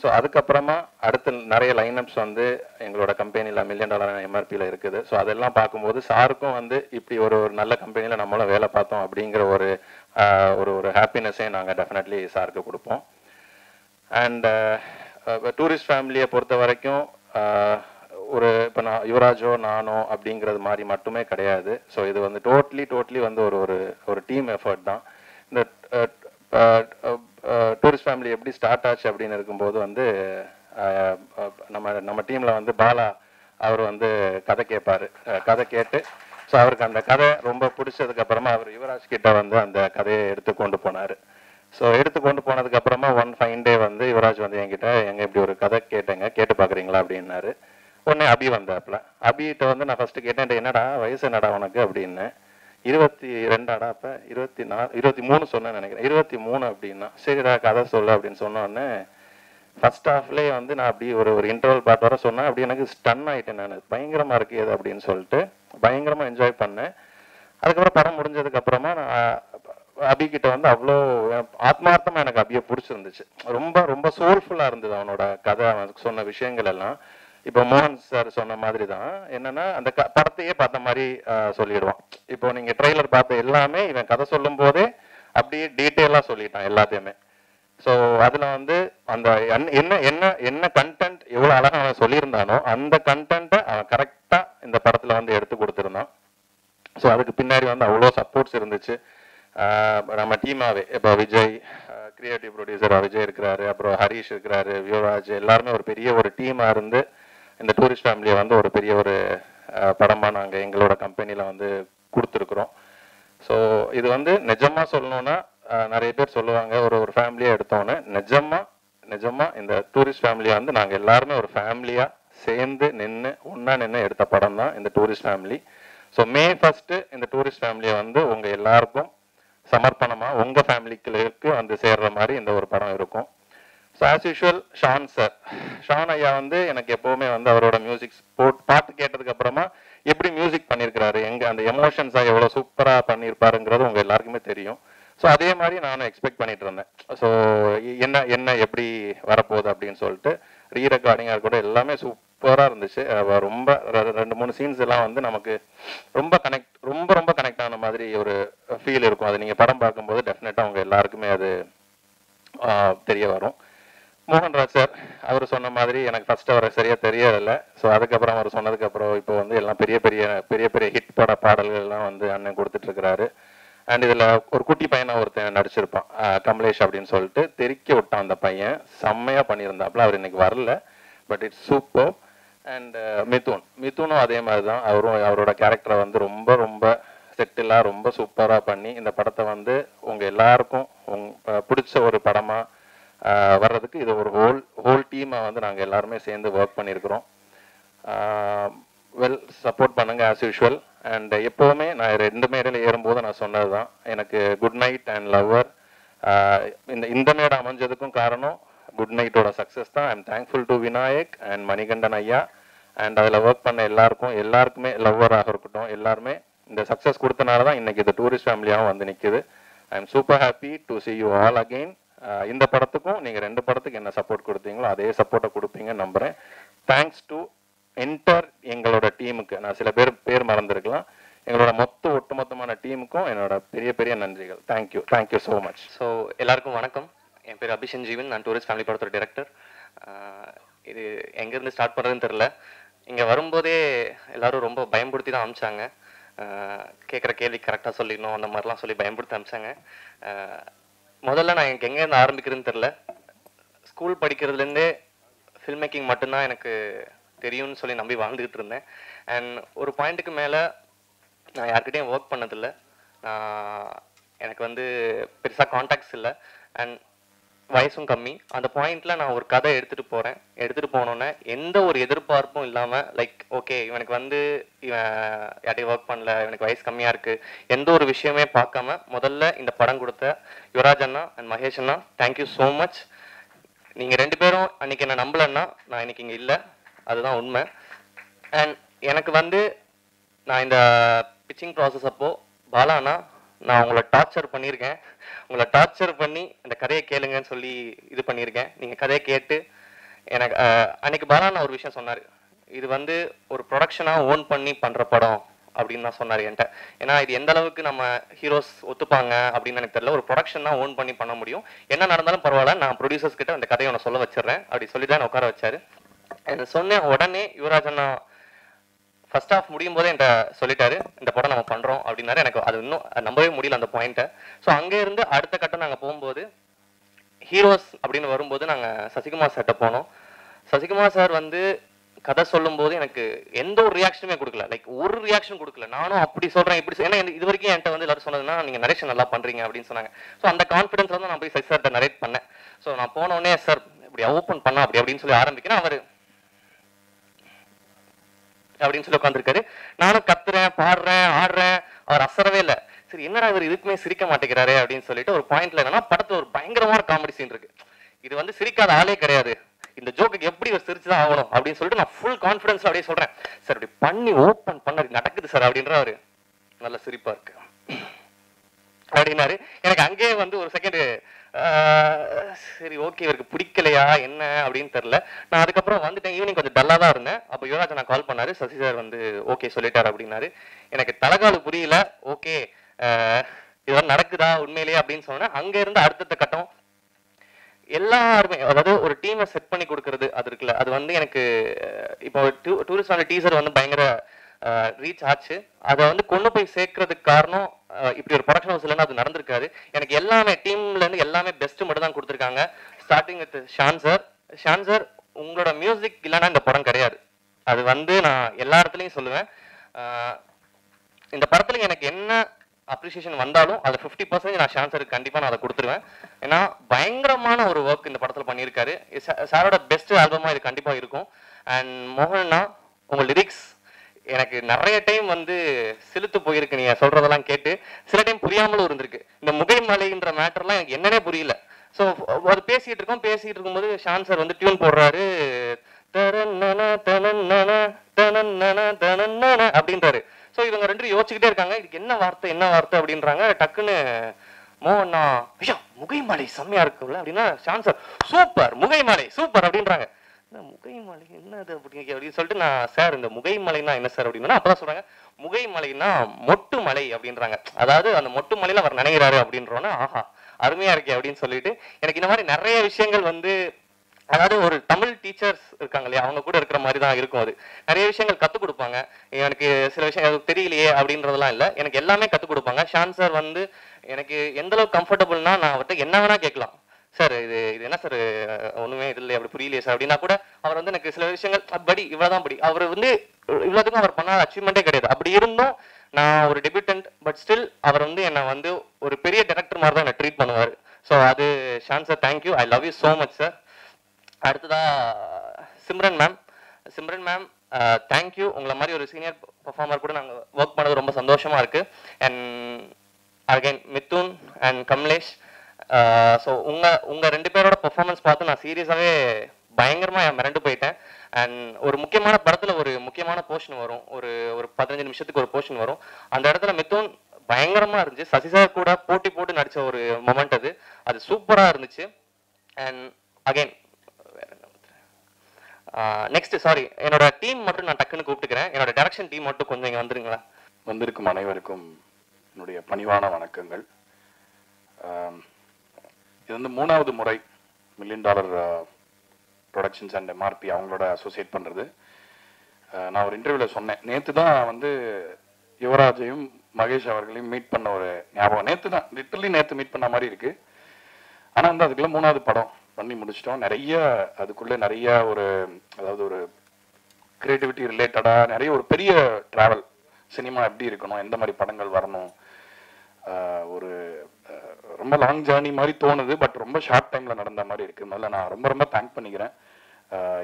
ஸோ அதுக்கப்புறமா அடுத்து நிறைய லைனப்ஸ் வந்து எங்களோட கம்பெனியில் $1 million MRPயில் இருக்குது. ஸோ அதெல்லாம் பார்க்கும்போது சாருக்கும் வந்து இப்படி ஒரு நல்ல கம்பெனியில் நம்மளும் வேலை பார்த்தோம் அப்படிங்கிற ஒரு ஒரு ஹாப்பினஸே நாங்கள் டெஃபினெட்லி சாருக்கு கொடுப்போம். அண்ட் டூரிஸ்ட் ஃபேமிலியை பொறுத்த வரைக்கும் ஒரு இப்போ யுவராஜோ நானோ அப்படிங்கிறது மாதிரி மட்டுமே கிடையாது. ஸோ இது வந்து டோட்டலி வந்து ஒரு டீம் எஃபர்ட் தான். இந்த டூரிஸ்ட் ஃபேமிலி எப்படி ஸ்டார்ட் ஆச்சு அப்படின்னு இருக்கும்போது வந்து நம்ம டீமில் வந்து பாலா அவர் வந்து கதை கேட்பார். கதை கேட்டு ஸோ அவருக்கு அந்த கதை ரொம்ப பிடிச்சதுக்கப்புறமா அவர் யுவராஜ் கிட்ட வந்து அந்த கதையை எடுத்து கொண்டு போனார். ஸோ எடுத்து கொண்டு போனதுக்கப்புறமா ஒன் ஃபைன் டே வந்து யுவராஜ் வந்து என்கிட்ட இப்படி ஒரு கதை கேட்டு பார்க்குறீங்களா அப்படின்னாரு. உடனே அபி வந்தாப்புல. அபிகிட்ட வந்து நான் ஃபர்ஸ்ட் கேட்டேன், என்னடா வயசு என்னடா உனக்கு அப்படின்னு. 22 அப்போ 23 சொன்னேன்னு நினைக்கிறேன். 23 அப்படின்னா சரிடா கதை சொல்லு அப்படின்னு சொன்னோடனே ஃபர்ஸ்ட் ஹாஃப்லேயே வந்து நான் அப்படி ஒரு இன்டர்வல் பார்ட் வர சொன்னேன். அப்படி எனக்கு ஸ்டன் ஆகிட்டேன். நான் பயங்கரமாக இருக்கு இது அப்படின்னு சொல்லிட்டு பயங்கரமாக என்ஜாய் பண்ணேன். அதுக்கப்புறம் படம் முடிஞ்சதுக்கப்புறமா நான் அபிகிட்ட வந்து அவ்வளோ ஆத்மார்த்தமாக எனக்கு அபியை பிடிச்சிருந்துச்சு. ரொம்ப ரொம்ப சோல்ஃபுல்லாக இருந்தது அவனோட கதை, அவன் சொன்ன விஷயங்கள் எல்லாம். இப்போ மோகன் சார் சொன்ன மாதிரி தான் என்னன்னா அந்த படத்தையே பார்த்த மாதிரி சொல்லிடுவான். இப்போ நீங்க ட்ரெய்லர் பார்த்த எல்லாமே இவன் கதை சொல்லும் போதே அப்படியே டீட்டெயிலாக சொல்லிட்டான் எல்லாத்தையுமே. ஸோ அதுல வந்து அந்த என்ன என்ன என்ன கண்டென்ட் எவ்வளோ அழகாக அவன் சொல்லியிருந்தானோ அந்த கண்டென்ட்டை அவன் கரெக்டாக இந்த படத்துல வந்து எடுத்து கொடுத்துருந்தான். ஸோ அதுக்கு பின்னாடி வந்து அவ்வளோ சப்போர்ட்ஸ் இருந்துச்சு. நம்ம டீமாவே இப்போ விஜய் கிரியேட்டிவ் ப்ரொடியூசர் விஜய் இருக்கிறாரு, அப்புறம் ஹரீஷ் இருக்கிறாரு, யுவராஜ், எல்லாருமே ஒரு பெரிய ஒரு டீமாக இருந்து இந்த டூரிஸ்ட் ஃபேமிலியை வந்து ஒரு பெரிய ஒரு படமாக நாங்கள் எங்களோட கம்பெனியில் வந்து கொடுத்துருக்குறோம். ஸோ இது வந்து நிஜமாக சொல்லணும்னா நிறைய பேர் சொல்லுவாங்க ஒரு ஃபேமிலியாக எடுத்தோன்னே, நிஜமாக இந்த டூரிஸ்ட் ஃபேமிலியை வந்து நாங்கள் எல்லாருமே ஒரு ஃபேமிலியாக சேர்ந்து ஒன்றா நின்று எடுத்த படம் தான் இந்த டூரிஸ்ட் ஃபேமிலி. ஸோ May 1 இந்த டூரிஸ்ட் ஃபேமிலியை வந்து உங்கள் எல்லாருக்கும் சமர்ப்பணமாக உங்கள் ஃபேமிலிக்கு வந்து சேர்ற மாதிரி இந்த ஒரு படம் இருக்கும். ஸோ ஆஸ் யூஷுவல் ஷான் ஐயா வந்து எனக்கு எப்போவுமே வந்து அவரோட மியூசிக் பாட்டு கேட்டதுக்கு அப்புறமா எப்படி மியூசிக் பண்ணியிருக்கிறாரு, அந்த எமோஷன்ஸாக எவ்வளோ சூப்பராக பண்ணியிருப்பாருங்கிறது உங்கள் எல்லாருக்குமே தெரியும். ஸோ அதே மாதிரி நானும் எக்ஸ்பெக்ட் பண்ணிட்டு இருந்தேன். ஸோ என்ன எப்படி வரப்போகுது அப்படின்னு சொல்லிட்டு ரீரெக்கார்டிங்காக கூட எல்லாமே சூப்பராக இருந்துச்சு. ரொம்ப 2-3 சீன்ஸ் எல்லாம் வந்து நமக்கு ரொம்ப கனெக்ட் ஆன மாதிரி ஒரு ஃபீல் இருக்கும். அது நீங்கள் படம் பார்க்கும்போது டெஃபினட்டாக அவங்க எல்லாருக்குமே அது தெரிய வரும். மோகன்ராஜ் சார் அவர் சொன்ன மாதிரி எனக்கு ஃபர்ஸ்ட் அவரை சரியாக தெரியலை. ஸோ அதுக்கப்புறம் அவர் சொன்னதுக்கப்புறம் இப்போ வந்து எல்லாம் பெரிய பெரிய ஹிட் பாடல்கள் எல்லாம் வந்து அண்ணன் கொடுத்துட்டு இருக்கிறாரு. அண்ட் இதில் ஒரு குட்டி பையனை ஒருத்தன் நடிச்சிருப்பான், கமலேஷ் அப்படின்னு சொல்லிட்டு தெறிக்க விட்டான். அந்த பையன் செம்மையாக பண்ணியிருந்தாப்புல. அவர் இன்னைக்கு வரல, பட் இட்ஸ் சூப்பர். அண்ட் மிதுனும் அதே மாதிரி தான். அவரோட கேரக்டரை வந்து ரொம்ப செட்டிலாக ரொம்ப சூப்பராக பண்ணி இந்த படத்தை வந்து உங்கள் எல்லாருக்கும் பிடிச்ச ஒரு படமாக வர்றதுக்கு இது ஒரு ஹோல் டீமை வந்து நாங்கள் எல்லாருமே சேர்ந்து ஒர்க் பண்ணியிருக்கிறோம். வெல் சப்போர்ட் பண்ணுங்க ஆஸ் யூஷுவல். அண்ட் எப்போவுமே நான் 2 மேடையில் ஏறும்போது நான் சொன்னது தான், எனக்கு குட் நைட் அண்ட் லவ்வர் இந்த மேடை அமைஞ்சதுக்கும் காரணம் குட் நைட்டோட சக்ஸஸ் தான். I'm thankful to Vinayak and Manikandan ஐயா அண்ட் அதில் ஒர்க் பண்ண எல்லாருக்குமே லவ்வராக இருக்கட்டும், எல்லாருமே இந்த சக்ஸஸ் கொடுத்தனால தான் இன்னைக்கு இந்த டூரிஸ்ட் ஃபேமிலியாகவும் வந்து நிற்குது. I am super happy to C you all again. இந்த படத்துக்கும் நீங்கள் 2 படத்துக்கு என்ன சப்போர்ட் கொடுத்தீங்களோ அதே சப்போர்ட்டை கொடுப்பீங்கன்னு நம்புகிறேன். தேங்க்ஸ் டு எங்களோட டீமுக்கு. நான் சில பேர் மறந்துருக்கலாம். எங்களோட ஒட்டுமொத்தமான டீமுக்கும் என்னோட பெரிய நன்றிகள். Thank you so much. ஸோ எல்லாருக்கும் வணக்கம். என் பேர் அபிஷன் ஜீவன், நான் டூரிஸ்ட் ஃபேமிலி படத்தோட டைரக்டர். இது எங்கேருந்து ஸ்டார்ட் பண்ணுறதுன்னு தெரில. இங்கே வரும்போதே எல்லாரும் ரொம்ப பயன்படுத்தி தான் அனுப்பிச்சாங்க. கேட்குற கேள்வி கரெக்டாக சொல்லிடணும் அந்த மாதிரிலாம் சொல்லி பயன்படுத்தி அனுப்பிச்சாங்க. முதல்ல நான் எனக்கு எங்கேருந்து ஆரம்பிக்கிறதுன்னு தெரில. ஸ்கூல் படிக்கிறதுலேருந்தே ஃபில்ம் மேக்கிங் மட்டும்தான் எனக்கு தெரியும்னு சொல்லி நம்பி வாழ்ந்துக்கிட்டு இருந்தேன். அண்ட் ஒரு பாயிண்ட்டுக்கு மேலே நான் யார்கிட்டையும் ஒர்க் பண்ணதில்லை. எனக்கு வந்து பெருசாக கான்டாக்ட்ஸ் இல்லை அண்ட் வயசும் கம்மி. அந்த பாயிண்டில் நான் ஒரு கதை எடுத்துகிட்டு போனோன்னே எந்த ஒரு எதிர்பார்ப்பும் இல்லாமல் லைக் ஓகே இவனுக்கு வந்து இவன் யார்ட்டையும் ஒர்க் பண்ணல, இவனுக்கு வயசு கம்மியாக இருக்குது, எந்த ஒரு விஷயமே பார்க்காம முதல்ல இந்த படம் கொடுத்த யுவராஜ் அண்ணா அண்ட் மகேஷ் அண்ணா தேங்க்யூ ஸோ மச். நீங்கள் 2 பேரும் அன்றைக்கி என்ன நம்பலைன்னா நான் இன்னைக்கு இங்கே இல்லை, அதுதான் உண்மை. அண்ட் எனக்கு வந்து நான் இந்த பிச்சிங் ப்ராசஸ் அப்போது பாலானா நான் உங்களை டார்ச்சர் பண்ணியிருக்கேன். உங்களை டார்ச்சர் பண்ணி இந்த கதையை கேளுங்கன்னு சொல்லி இது பண்ணியிருக்கேன். நீங்கள் கதையை கேட்டு எனக்கு அன்னைக்கு பாலானா ஒரு விஷயம் சொன்னார், இது வந்து ஒரு ப்ரொடக்ஷனாக ஓன் பண்ணி பண்ணுற படம் அப்படின்னு தான் சொன்னார் என்கிட்ட. ஏன்னா இது எந்த அளவுக்கு நம்ம ஹீரோஸ் ஒத்துப்பாங்க அப்படின்னு எனக்கு தெரியல. ஒரு ப்ரொடக்ஷன் தான் ஓன் பண்ணி பண்ண முடியும். என்ன நடந்தாலும் பரவாயில்ல, நான் ப்ரொடியூசர்ஸ் கிட்ட அந்த கதையை நான் சொல்ல வச்சிடுறேன் அப்படி சொல்லி தான் உட்கார வச்சாரு. சொன்னேன் உடனே யுவராஜ் அண்ணா ஃபர்ஸ்ட் ஹாஃப் முடியும் போதே என்கிட்ட சொல்லிட்டாரு இந்த படம் நம்ம பண்ணுறோம் அப்படின்னாரு. எனக்கு அது இன்னும் நம்பவே முடியல அந்த பாயிண்ட்டை. ஸோ அங்கே இருந்து அடுத்த கட்டம் நாங்கள் போகும்போது ஹீரோஸ் அப்படின்னு வரும்போது நாங்கள் சசிகுமார் சார்கிட்ட போனோம். சசிகுமார் சார் வந்து கதை சொல்லும் போது எனக்கு எந்த ஒரு ரியாக்ஷனுமே கொடுக்கல, லைக் ஒரு ரியாக்ஷன் கொடுக்கல. நானும் அப்படி சொல்கிறேன் இப்படி, ஏன்னா இது வரைக்கும் என்கிட்ட வந்து எல்லாரும் சொன்னதுன்னா நீங்கள் நரேஷன் நல்லா பண்ணுறீங்க அப்படின்னு சொன்னாங்க. ஸோ அந்த கான்ஃபிடன்ஸ் வந்து நான் போய் சசி சார்கிட்ட நரேட் பண்ணேன். ஸோ நான் போனோடனே சார் இப்படி ஓப்பன் பண்ணா அப்படின்னு சொல்லி ஆரம்பிக்கிறேன். அவர் அப்படின்னு சொல்லி உட்காந்துருக்காரு. நானும் கத்துறேன், பாடுறேன், ஆடுறேன், அவர் அசரவே இல்லை. சரி என்னடா இவர் இதுக்குமே சிரிக்க மாட்டேங்கிறாரு அப்படின்னு சொல்லிட்டு ஒரு பாயிண்ட்ல என்னன்னா படத்துல ஒரு பயங்கரமான காமெடி சீன் இருக்கு. இது வந்து சிரிக்காத ஆளே கிடையாது, இந்த ஜோக்கு எப்படி ஒரு சிரிச்சுதான் ஆகணும் அப்படின்னு சொல்லிட்டு நான் ஃபுல் கான்ஃபிடன்ஸ் அப்படியே சொல்றேன். சார் இப்படி பண்ணி ஓப்பன் பண்ண நடக்குது சார் அப்படின்றாரு. நல்ல சிரிப்பா இருக்கு அப்படின்னாரு. எனக்கு அங்கேயே வந்து ஒரு செகண்ட் சரி ஓகே இவருக்கு பிடிக்கலையா என்ன அப்படின்னு தெரியல. நான் அதுக்கப்புறம் வந்துட்டேன். ஈவினிங் கொஞ்சம் டல்லா தான் இருந்தேன். அப்போ யுவராஜ் நான் கால் பண்ணாரு, சசி சார் வந்து ஓகே சொல்லிட்டாரு அப்படின்னாரு. எனக்கு தலைகாலு புரியல. ஓகே இதெல்லாம் நடக்குதா உண்மையிலேயே அப்படின்னு சொன்னேன். அங்க இருந்து அடுத்த கட்டம் எல்லாருமே, அதாவது ஒரு டீமை செட் பண்ணி கொடுக்கறது அது இருக்குல்ல, அது வந்து எனக்கு இப்போ டூரிஸ்ட் ஃபேமிலி டீசர் வந்து பயங்கர ரீச் ஆச்சு. அதை வந்து கொண்டு போய் சேர்க்கறதுக்கு காரணம் இப்படி ஒரு ப்ரொடக்ஷன் ஹவுஸ் இல்லைன்னா அது நடந்திருக்காது. எனக்கு எல்லாமே டீம்ல இருந்து எல்லாமே பெஸ்ட் மட்டும் தான் கொடுத்துருக்காங்க. Starting with Shaan sir. Shaan sir உங்களோட மியூசிக் இல்லைன்னா இந்த படம் கிடையாது. அது வந்து நான் எல்லா இடத்துலையும் சொல்லுவேன். இந்த படத்துல எனக்கு என்ன அப்ரிசியேஷன் வந்தாலும் அது 50% நான் ஷான் சாருக்கு கண்டிப்பாக நான் அதை கொடுத்துருவேன். ஏன்னா பயங்கரமான ஒரு ஒர்க் இந்த படத்தில் பண்ணியிருக்காரு. சாரோட பெஸ்ட் ஆல்பமாக இது கண்டிப்பாக இருக்கும். அண்ட் மோகன்னா உங்க லிரிக்ஸ் எனக்கு நிறைய டைம் வந்து சிலுத்து போயிருக்கு. நீங்க சொல்றதெல்லாம் கேட்டு சில டைம் புரியாமலும் இருந்திருக்கு. இந்த முகைமலைன்ற மேட்டர்லாம் எனக்கு என்னன்னே புரியல. ஸோ அது பேசிட்டு இருக்கும்போது ஷான் சார் வந்து டியூன் போடுறாரு, அப்படின்றாரு. ஸோ இவங்க ரெண்டு யோசிச்சுக்கிட்டே இருக்காங்க, இதுக்கு என்ன வார்த்தை அப்படின்றாங்க. டக்குன்னு மோகன்னா ஐயா முகைமலை செம்மையா இருக்குல்ல அப்படின்னா ஷான் சார் சூப்பர் முகைமலை சூப்பர் அப்படின்றாங்க. முகைமலை என்னது அப்படின்னு சொல்லிட்டு நான் சார் இந்த முகைமலைன்னா என்ன சார் அப்படின்னா அப்பதான் சொல்றாங்க முகைமலைன்னா மொட்டு மலை அப்படின்றாங்க. அதாவது அந்த மொட்டு மலையில அவர் நினைக்கிறாரு அப்படின்றோன்னா ஆஹா அருமையா இருக்கே அப்படின்னு சொல்லிட்டு எனக்கு இந்த மாதிரி நிறைய விஷயங்கள் வந்து, அதாவது ஒரு தமிழ் டீச்சர்ஸ் இருக்காங்க இல்லையா அவங்க கூட இருக்கிற மாதிரி தான் இருக்கும். அது நிறைய விஷயங்கள் கற்றுக் கொடுப்பாங்க. எனக்கு சில விஷயம் தெரியலையே அப்படின்றதெல்லாம் இல்லை, எனக்கு எல்லாமே கற்றுக் கொடுப்பாங்க. ஷான் சார் வந்து எனக்கு எந்த அளவுக்கு கம்ஃபர்டபுள்னா நான் அவர்கிட்ட என்ன வேணா கேட்கலாம். சார் இது என்ன சார் ஒண்ணுமே இது இல்லை அப்படி புரியலையே சார் அப்படின்னா கூட அவர் வந்து எனக்கு சில விஷயங்கள் படி இவ்வளவுதான் படி, அவர் வந்து இவ்வளவுக்கும் அவர் பண்ணாத அச்சீவ்மெண்ட்டே கிடையாது. அப்படி இருந்தும் நான் ஒரு டெபியூட்டன்ட் பட் ஸ்டில் அவர் வந்து என்னை வந்து ஒரு பெரிய டைரக்டர் மாதிரி தான் என்னை ட்ரீட் பண்ணுவார். ஸோ அது Shaan sir thank you, I love you so much sir. அடுத்ததா சிம்ரன் மேம் தேங்க்யூ. உங்களை மாதிரி ஒரு சீனியர் பர்ஃபார்மர் கூட நாங்கள் ஒர்க் பண்ணது ரொம்ப சந்தோஷமா இருக்கு. And again Mithun and Kamalesh. So உங்க ரெண்டு பேரோட பெர்ஃபார்மன்ஸ் பார்த்து நான் சீரியஸாகவே பயங்கரமா மிரண்டு போயிட்டேன். அண்ட் ஒரு முக்கியமான படத்துல ஒரு முக்கியமான போர்ஷன் வரும், ஒரு 15 நிமிஷத்துக்கு ஒரு போர்ஷன் வரும். அந்த இடத்துல மிதுன் பயங்கரமா இருந்துச்சு. சசி சார் கூட போட்டு நடிச்ச ஒரு மொமெண்ட் அது சூப்பரா இருந்துச்சு. அண்ட் அகைன் நெக்ஸ்ட் சாரி என்னோட டீம் மட்டும் நான் டக்குன்னு கூப்பிட்டுக்கிறேன். என்னோட டைரக்ஷன் டீம் மட்டும் கொஞ்சம் இங்கே வந்துருங்களா. வந்திருக்கும் அனைவருக்கும் என்னுடைய பணிவான வணக்கங்கள். இது வந்து 3வது முறை $1 million ப்ரொடக்ஷன்ஸ் அண்ட் எம்ஆர்பி அவங்களோட அசோசியேட் பண்ணுறது. நான் ஒரு இன்டர்வியூவில் சொன்னேன், நேற்று தான் வந்து யுவராஜையும் மகேஷ் அவர்களையும் மீட் பண்ண ஒரு ஞாபகம். நேற்று தான் லிட்டரலி நேற்று மீட் பண்ண மாதிரி இருக்குது. ஆனால் வந்து அதுக்குள்ள 3வது படம் பண்ணி முடிச்சிட்டோம். நிறைய அதுக்குள்ளே நிறைய ஒரு அதாவது ஒரு கிரியேட்டிவிட்டி ரிலேட்டடாக நிறைய ஒரு பெரிய ட்ராவல், சினிமா எப்படி இருக்கணும், எந்த மாதிரி படங்கள் வரணும், ஒரு ரொம்ப லாங் ஜேர்னி மாதிரி தோணுது. பட் ரொம்ப ஷார்ட் டைமில் நடந்த மாதிரி இருக்குது. முதல்ல நான் ரொம்ப தேங்க் பண்ணிக்கிறேன்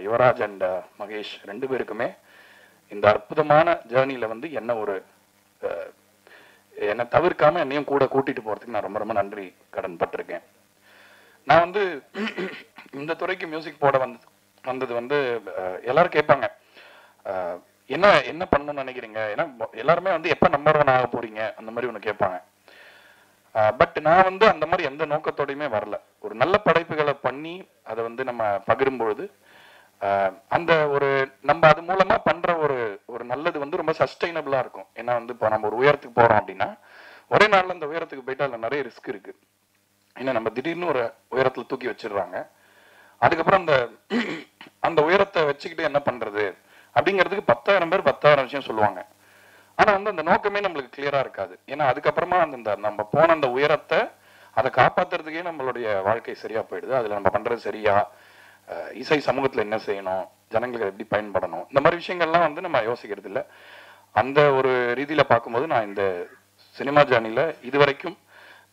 யுவராஜ் அண்ட் மகேஷ் ரெண்டு பேருக்குமே. இந்த அற்புதமான ஜேர்னியில் வந்து என்னை தவிர்க்காம என்னையும் கூட கூட்டிகிட்டு போகிறதுக்கு நான் ரொம்ப நன்றி கடன் பட்டிருக்கேன். நான் வந்து இந்த துறைக்கு மியூசிக் போட வந்தது வந்து எல்லாரும் கேட்பாங்க என்ன பண்ணணும்னு நினைக்கிறீங்க, ஏன்னா எல்லாருமே வந்து எப்போ நம்பர் 1 ஆக போறீங்க அந்த மாதிரி ஒன்று கேட்பாங்க. பட் நான் வந்து அந்த மாதிரி எந்த நோக்கத்தோடையுமே வரல. ஒரு நல்ல படைப்புகளை பண்ணி அதை வந்து நம்ம பகிரும்பொழுது அந்த ஒரு நம்ம அது மூலமா பண்ற ஒரு நல்லது வந்து ரொம்ப சஸ்டைனபிளா இருக்கும். ஏன்னா வந்து இப்போ நம்ம ஒரு உயரத்துக்கு போறோம் அப்படின்னா ஒரே நாள்ல அந்த உயரத்துக்கு போயிட்டு அதுல நிறைய ரிஸ்க் இருக்கு. ஏன்னா நம்ம திடீர்னு ஒரு உயரத்துல தூக்கி வச்சிடுறாங்க, அதுக்கப்புறம் அந்த உயரத்தை வச்சுக்கிட்டு என்ன பண்றது அப்படிங்கிறதுக்கு 10,000 பேர் 10,000 விஷயம் சொல்லுவாங்க. ஆனா வந்து அந்த நோக்கமே நம்மளுக்கு கிளியரா இருக்காது. ஏன்னா அதுக்கப்புறமா நம்ம போன அந்த உயரத்தை அதை காப்பாத்துறதுக்கே நம்மளுடைய வாழ்க்கை சரியா போயிடுது. அதுல நம்ம பண்றது சரியா, இசை சமூகத்துல என்ன செய்யணும், ஜனங்களுக்கு எப்படி பயன்படணும், இந்த மாதிரி விஷயங்கள்லாம் வந்து நம்ம யோசிக்கிறது இல்லை. அந்த ஒரு ரீதியில பார்க்கும்போது நான் இந்த சினிமா ஜேர்னில இதுவரைக்கும்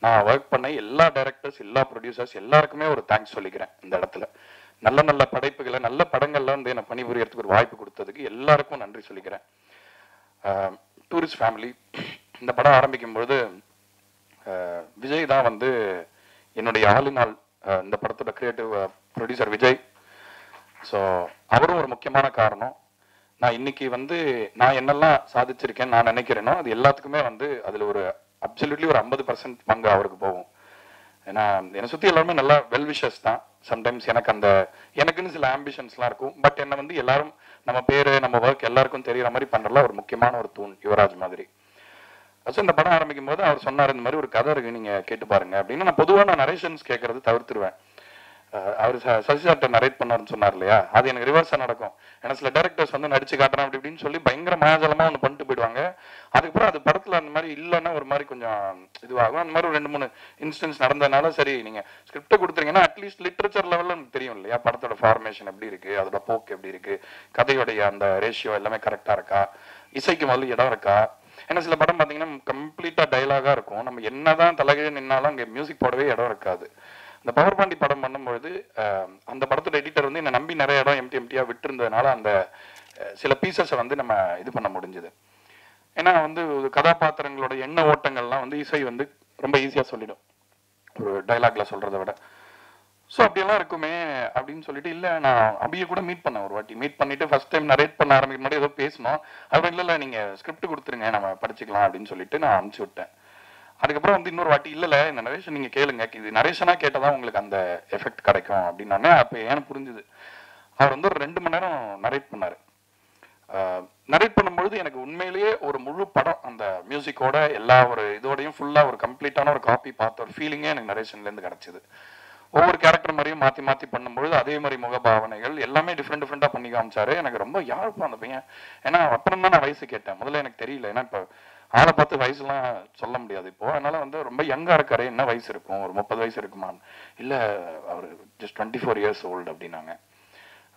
நான் ஒர்க் பண்ண எல்லா டைரக்டர்ஸ், எல்லா ப்ரொடியூசர்ஸ் எல்லாருக்குமே ஒரு தேங்க்ஸ் சொல்லிக்கிறேன். இந்த இடத்துல நல்ல படைப்புகளை, நல்ல படங்கள்ல வந்து என்னை பணிபுரியறதுக்கு ஒரு வாய்ப்பு கொடுத்ததுக்கு எல்லாருக்கும் நன்றி சொல்லிக்கிறேன். டூரிஸ்ட் ஃபேமிலி இந்த படம் ஆரம்பிக்கும்பொழுது விஜய் தான் வந்து என்னுடைய ஆளுநாள், இந்த படத்தோட கிரியேட்டிவ் ப்ரொடியூசர் விஜய். ஸோ அவரும் ஒரு முக்கியமான காரணம். நான் இன்னைக்கு வந்து நான் என்னெல்லாம் சாதிச்சிருக்கேன்னு நான் நினைக்கிறேனோ அது எல்லாத்துக்குமே வந்து அதில் ஒரு அப்சல்யூட்லி ஒரு 50% பங்கு அவருக்கு போகும். ஏன்னா என்னை சுற்றி எல்லாருமே நல்லா வெல்விஷஸ் தான். சம்டைம்ஸ் எனக்குன்னு சில ஆம்பிஷன்ஸ்லாம் இருக்கும். பட் என்னை வந்து எல்லாரும் நம்ம பேர் நம்ம ஒர்க் எல்லாருக்கும் தெரிகிற மாதிரி பண்ணுறதுல ஒரு முக்கியமான ஒரு தூண் யுவராஜ் மாதிரி. ஸோ இந்த படம் ஆரம்பிக்கும் போது அவர் சொன்னார், இந்த மாதிரி ஒரு கதை இருக்கு, நீங்கள் கேட்டு பாருங்க அப்படின்னு. நான் பொதுவாக நரேஷன்ஸ் கேட்கறது தவிர்த்துருவேன். அவர் சசி சார்ட்ட நரேட் பண்ணாருன்னு சொன்னார் இல்லையா, அது எனக்கு ரிவர்ஸாக நடக்கும். ஏன்னா சில டேரக்டர்ஸ் வந்து நடிச்சு காட்டுறேன் அப்படி இப்படின்னு சொல்லி பயங்கர மாயாஜலமாக ஒன்று பண்ணிட்டு போயிடுவாங்க. அதுக்கப்புறம் அது படத்தில் அந்த மாதிரி இல்லைன்னா ஒரு மாதிரி கொஞ்சம் இதுவாகும். அந்த மாதிரி ஒரு 2-3 இன்ஸ்டன்ஸ் நடந்ததுனால சரி நீங்கள் ஸ்கிரிப்டை கொடுத்துருங்கன்னா அட்லீஸ்ட் லிட்ரேச்சர் லெவலில் எனக்கு தெரியும் இல்லையா, படத்தோட ஃபார்மேஷன் எப்படி இருக்குது, அதோட போக்கு எப்படி இருக்குது, கதையோடைய அந்த ரேஷியோ எல்லாமே கரெக்டாக இருக்கா, இசைக்கு முதல்ல இடம் இருக்கா. ஏன்னா சில படம் பார்த்தீங்கன்னா கம்ப்ளீட்டாக டைலாகாக இருக்கும், நம்ம என்னதான் தலைகீழ நின்னாலும் அங்கே மியூசிக் போடவே இடம் இருக்காது. இந்த பவர் பாண்டி படம் பண்ணும்பொழுது அந்த படத்தோட எடிட்டர் வந்து என்னை நம்பி நிறைய இடம் எம்டியாக விட்டுருந்ததுனால அந்த சில பீசஸை வந்து நம்ம இது பண்ண முடிஞ்சுது. ஏன்னா வந்து கதாபாத்திரங்களோட எண்ண ஓட்டங்கள்லாம் வந்து இசை வந்து ரொம்ப ஈஸியாக சொல்லிடும் ஒரு டைலாக்ல சொல்கிறத விட. ஸோ அப்படியெல்லாம் இருக்குமே அப்படின்னு சொல்லிட்டு, இல்லை நான் அபியை கூட மீட் பண்ணேன் ஒரு வாட்டி. மீட் பண்ணிட்டு ஃபர்ஸ்ட் டைம் நரேட் பண்ண ஆரம்பிக்கிற முன்னாடி ஏதோ பேசணும். அப்படி இல்லை நீங்கள் ஸ்கிரிப்ட் கொடுத்துருங்க நம்ம படிச்சுக்கலாம் அப்படின்னு சொல்லிட்டு நான் அனுப்பிச்சி விட்டேன். அதுக்கப்புறம் வந்து இன்னொரு வாட்டி இல்லை இந்த நரேஷன் நீங்கள் கேளுங்க, இது நரேஷனாக கேட்டால் தான் உங்களுக்கு அந்த எஃபெக்ட் கிடைக்கும் அப்படின்னானே. அப்போ ஏன்னு புரிஞ்சுது. அவர் வந்து ஒரு 2 மணி நேரம் நரேட் பண்ணார். நரேட் பண்ணும்பொழுது எனக்கு உண்மையிலேயே ஒரு முழு படம் அந்த மியூசிக்கோட எல்லா ஒரு இதோடையும் ஃபுல்லாக ஒரு கம்ப்ளீட்டான ஒரு காப்பி பார்த்த ஒரு ஃபீலிங்கே எனக்கு நரேஷன்லேருந்து கிடச்சிது. ஒவ்வொரு கேரக்டர் மாதிரியும் மாற்றி மாற்றி பண்ணும்பொழுது அதே மாதிரி முகபாவனைகள் எல்லாமே டிஃப்ரெண்டாக பண்ணி காமிச்சாரு. எனக்கு ரொம்ப யாருப்பா அந்த பையன். ஏன்னா அப்புறம் தான் நான் வயசு கேட்டேன், முதல்ல எனக்கு தெரியல. ஏன்னா இப்போ ஆளை பார்த்து வயசுலாம் சொல்ல முடியாது இப்போ. அதனால வந்து ரொம்ப யங்கா இருக்காரு, என்ன வயசு இருக்கும், ஒரு 30 வயசு இருக்குமான்னு. இல்லை அவர் ஜஸ்ட் 24 இயர்ஸ் ஓல்டு அப்படின்னாங்க.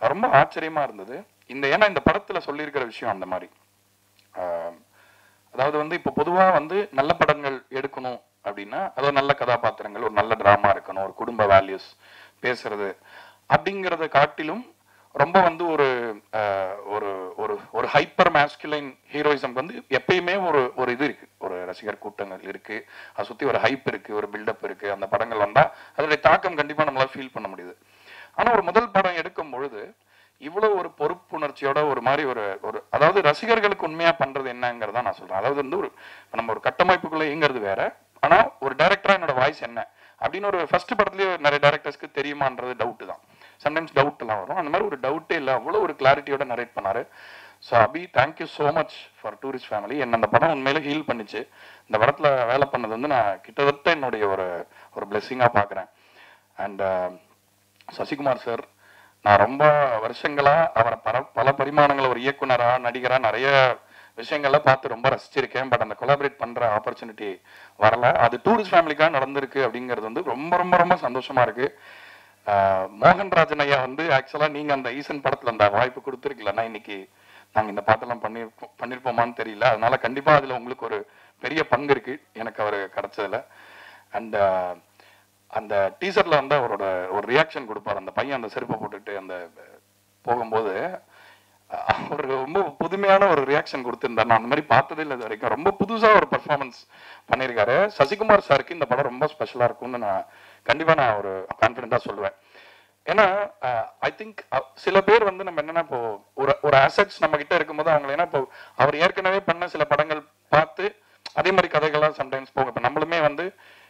ரொம்ப ஆச்சரியமா இருந்தது. ஏன்னா இந்த படத்துல சொல்லியிருக்கிற விஷயம் அந்த மாதிரி. அதாவது வந்து இப்போ பொதுவா வந்து நல்ல படங்கள் எடுக்கணும் அப்படின்னா அதாவது நல்ல கதாபாத்திரங்கள், ஒரு நல்ல டிராமா இருக்கணும், ஒரு குடும்ப வேல்யூஸ் பேசுறது அப்படிங்கிறத காட்டிலும் ரொம்ப வந்து ஒரு ஹைப்பர் மேஸ்குலைன் ஹீரோயிசம் வந்து எப்பயுமே ஒரு இது இருக்கு, ஒரு ரசிகர் கூட்டங்கள் இருக்கு, அதை சுற்றி ஒரு ஹைப் இருக்கு, ஒரு பில்டப் இருக்கு. அந்த படங்கள் வந்தா அதோடைய தாக்கம் கண்டிப்பா நம்மளால ஃபீல் பண்ண முடியுது. ஆனா ஒரு முதல் படம் எடுக்கும் பொழுது இவ்வளவு ஒரு பொறுப்புணர்ச்சியோட ஒரு மாதிரி ஒரு அதாவது ரசிகர்களுக்கு உண்மையா பண்றது என்னங்கிறதா நான் சொல்றேன். அதாவது வந்து நம்ம ஒரு கட்டமைப்புக்குள்ள இயங்கிறது வேற, ஆனா ஒரு டைரக்டரா என்னோட வாய்ஸ் என்ன அப்படின்னு ஒரு ஃபர்ஸ்ட் படத்துலயே நிறைய டைரக்டர்ஸ்க்கு தெரியுமான்றது டவுட் தான். சம்டைம்ஸ் டவுட் எல்லாம் வரும். அந்த மாதிரி ஒரு டவுட்டே இல்லை, அவ்வளோ ஒரு கிளாரிட்டியோட நரேட் பண்ணாரு. So Abhi, thank you so much for tourist family. என்ன அந்த படம் உண்மையில ஹீல் பண்ணிச்சு. இந்த படத்துல வேலை பண்ணது வந்து நான் கிட்டத்தட்ட என்னுடைய ஒரு பிளெஸ்ஸிங்காக பார்க்குறேன். அண்ட் சசிகுமார் சார், நான் ரொம்ப வருஷங்களா அவரை பல பரிமாணங்கள் ஒரு இயக்குனரா நடிகரா நிறைய விஷயங்கள்ல பார்த்து ரொம்ப ரசிச்சிருக்கேன். பட் அந்த கொலாபரேட் பண்ற ஆப்பர்ச்சுனிட்டி வரல. அது டூரிஸ்ட் ஃபேமிலிக்காக நடந்திருக்கு அப்படிங்கிறது வந்து ரொம்ப ரொம்ப ரொம்ப சந்தோஷமா இருக்கு. மோகன்ராஜன் ஐயா வந்து ஆக்சுவலா நீங்க அந்த ஈசன் படத்துல அந்த வாய்ப்பு கொடுத்துருக்கலன்னா இன்னைக்கு நாங்க இந்த பாட்டெல்லாம் பண்ணிருப்போமான்னு தெரியல. அதனால கண்டிப்பா அதுல உங்களுக்கு ஒரு பெரிய பங்கு இருக்கு எனக்கு அவரு கிடைச்சதுல. அண்ட் அந்த டீசர்ல வந்து அவரோட ஒரு ரியாக்ஷன் கொடுப்பாரு. அந்த பையன் அந்த செருப்பை போட்டுட்டு அந்த போகும்போது அவர் ரொம்ப புதுமையான ஒரு ரியாக்ஷன் கொடுத்திருந்தார். நான் அந்த மாதிரி பார்த்ததே இல்லை இது வரைக்கும். ரொம்ப புதுசா ஒரு பெர்ஃபார்மன்ஸ் பண்ணியிருக்காரு. சசிகுமார் சாருக்கு இந்த படம் ரொம்ப ஸ்பெஷலா இருக்கும்னு நான் கண்டிப்பா நான் ஒரு கான்ஃபிடென்ட்டா சொல்லுவேன். ஏன்னா ஐ திங்க் சில பேர் வந்து நம்ம என்னன்னா இப்போ ஒரு அசெட்ஸ் நம்ம கிட்ட இருக்கும்போது அவங்களை ஏன்னா இப்போ அவர் ஏற்கனவே பண்ண சில படங்கள் பார்த்து அதே மாதிரி கதைகள்லாம் சம்டைம்ஸ் போகும். இப்போ நம்மளுமே வந்து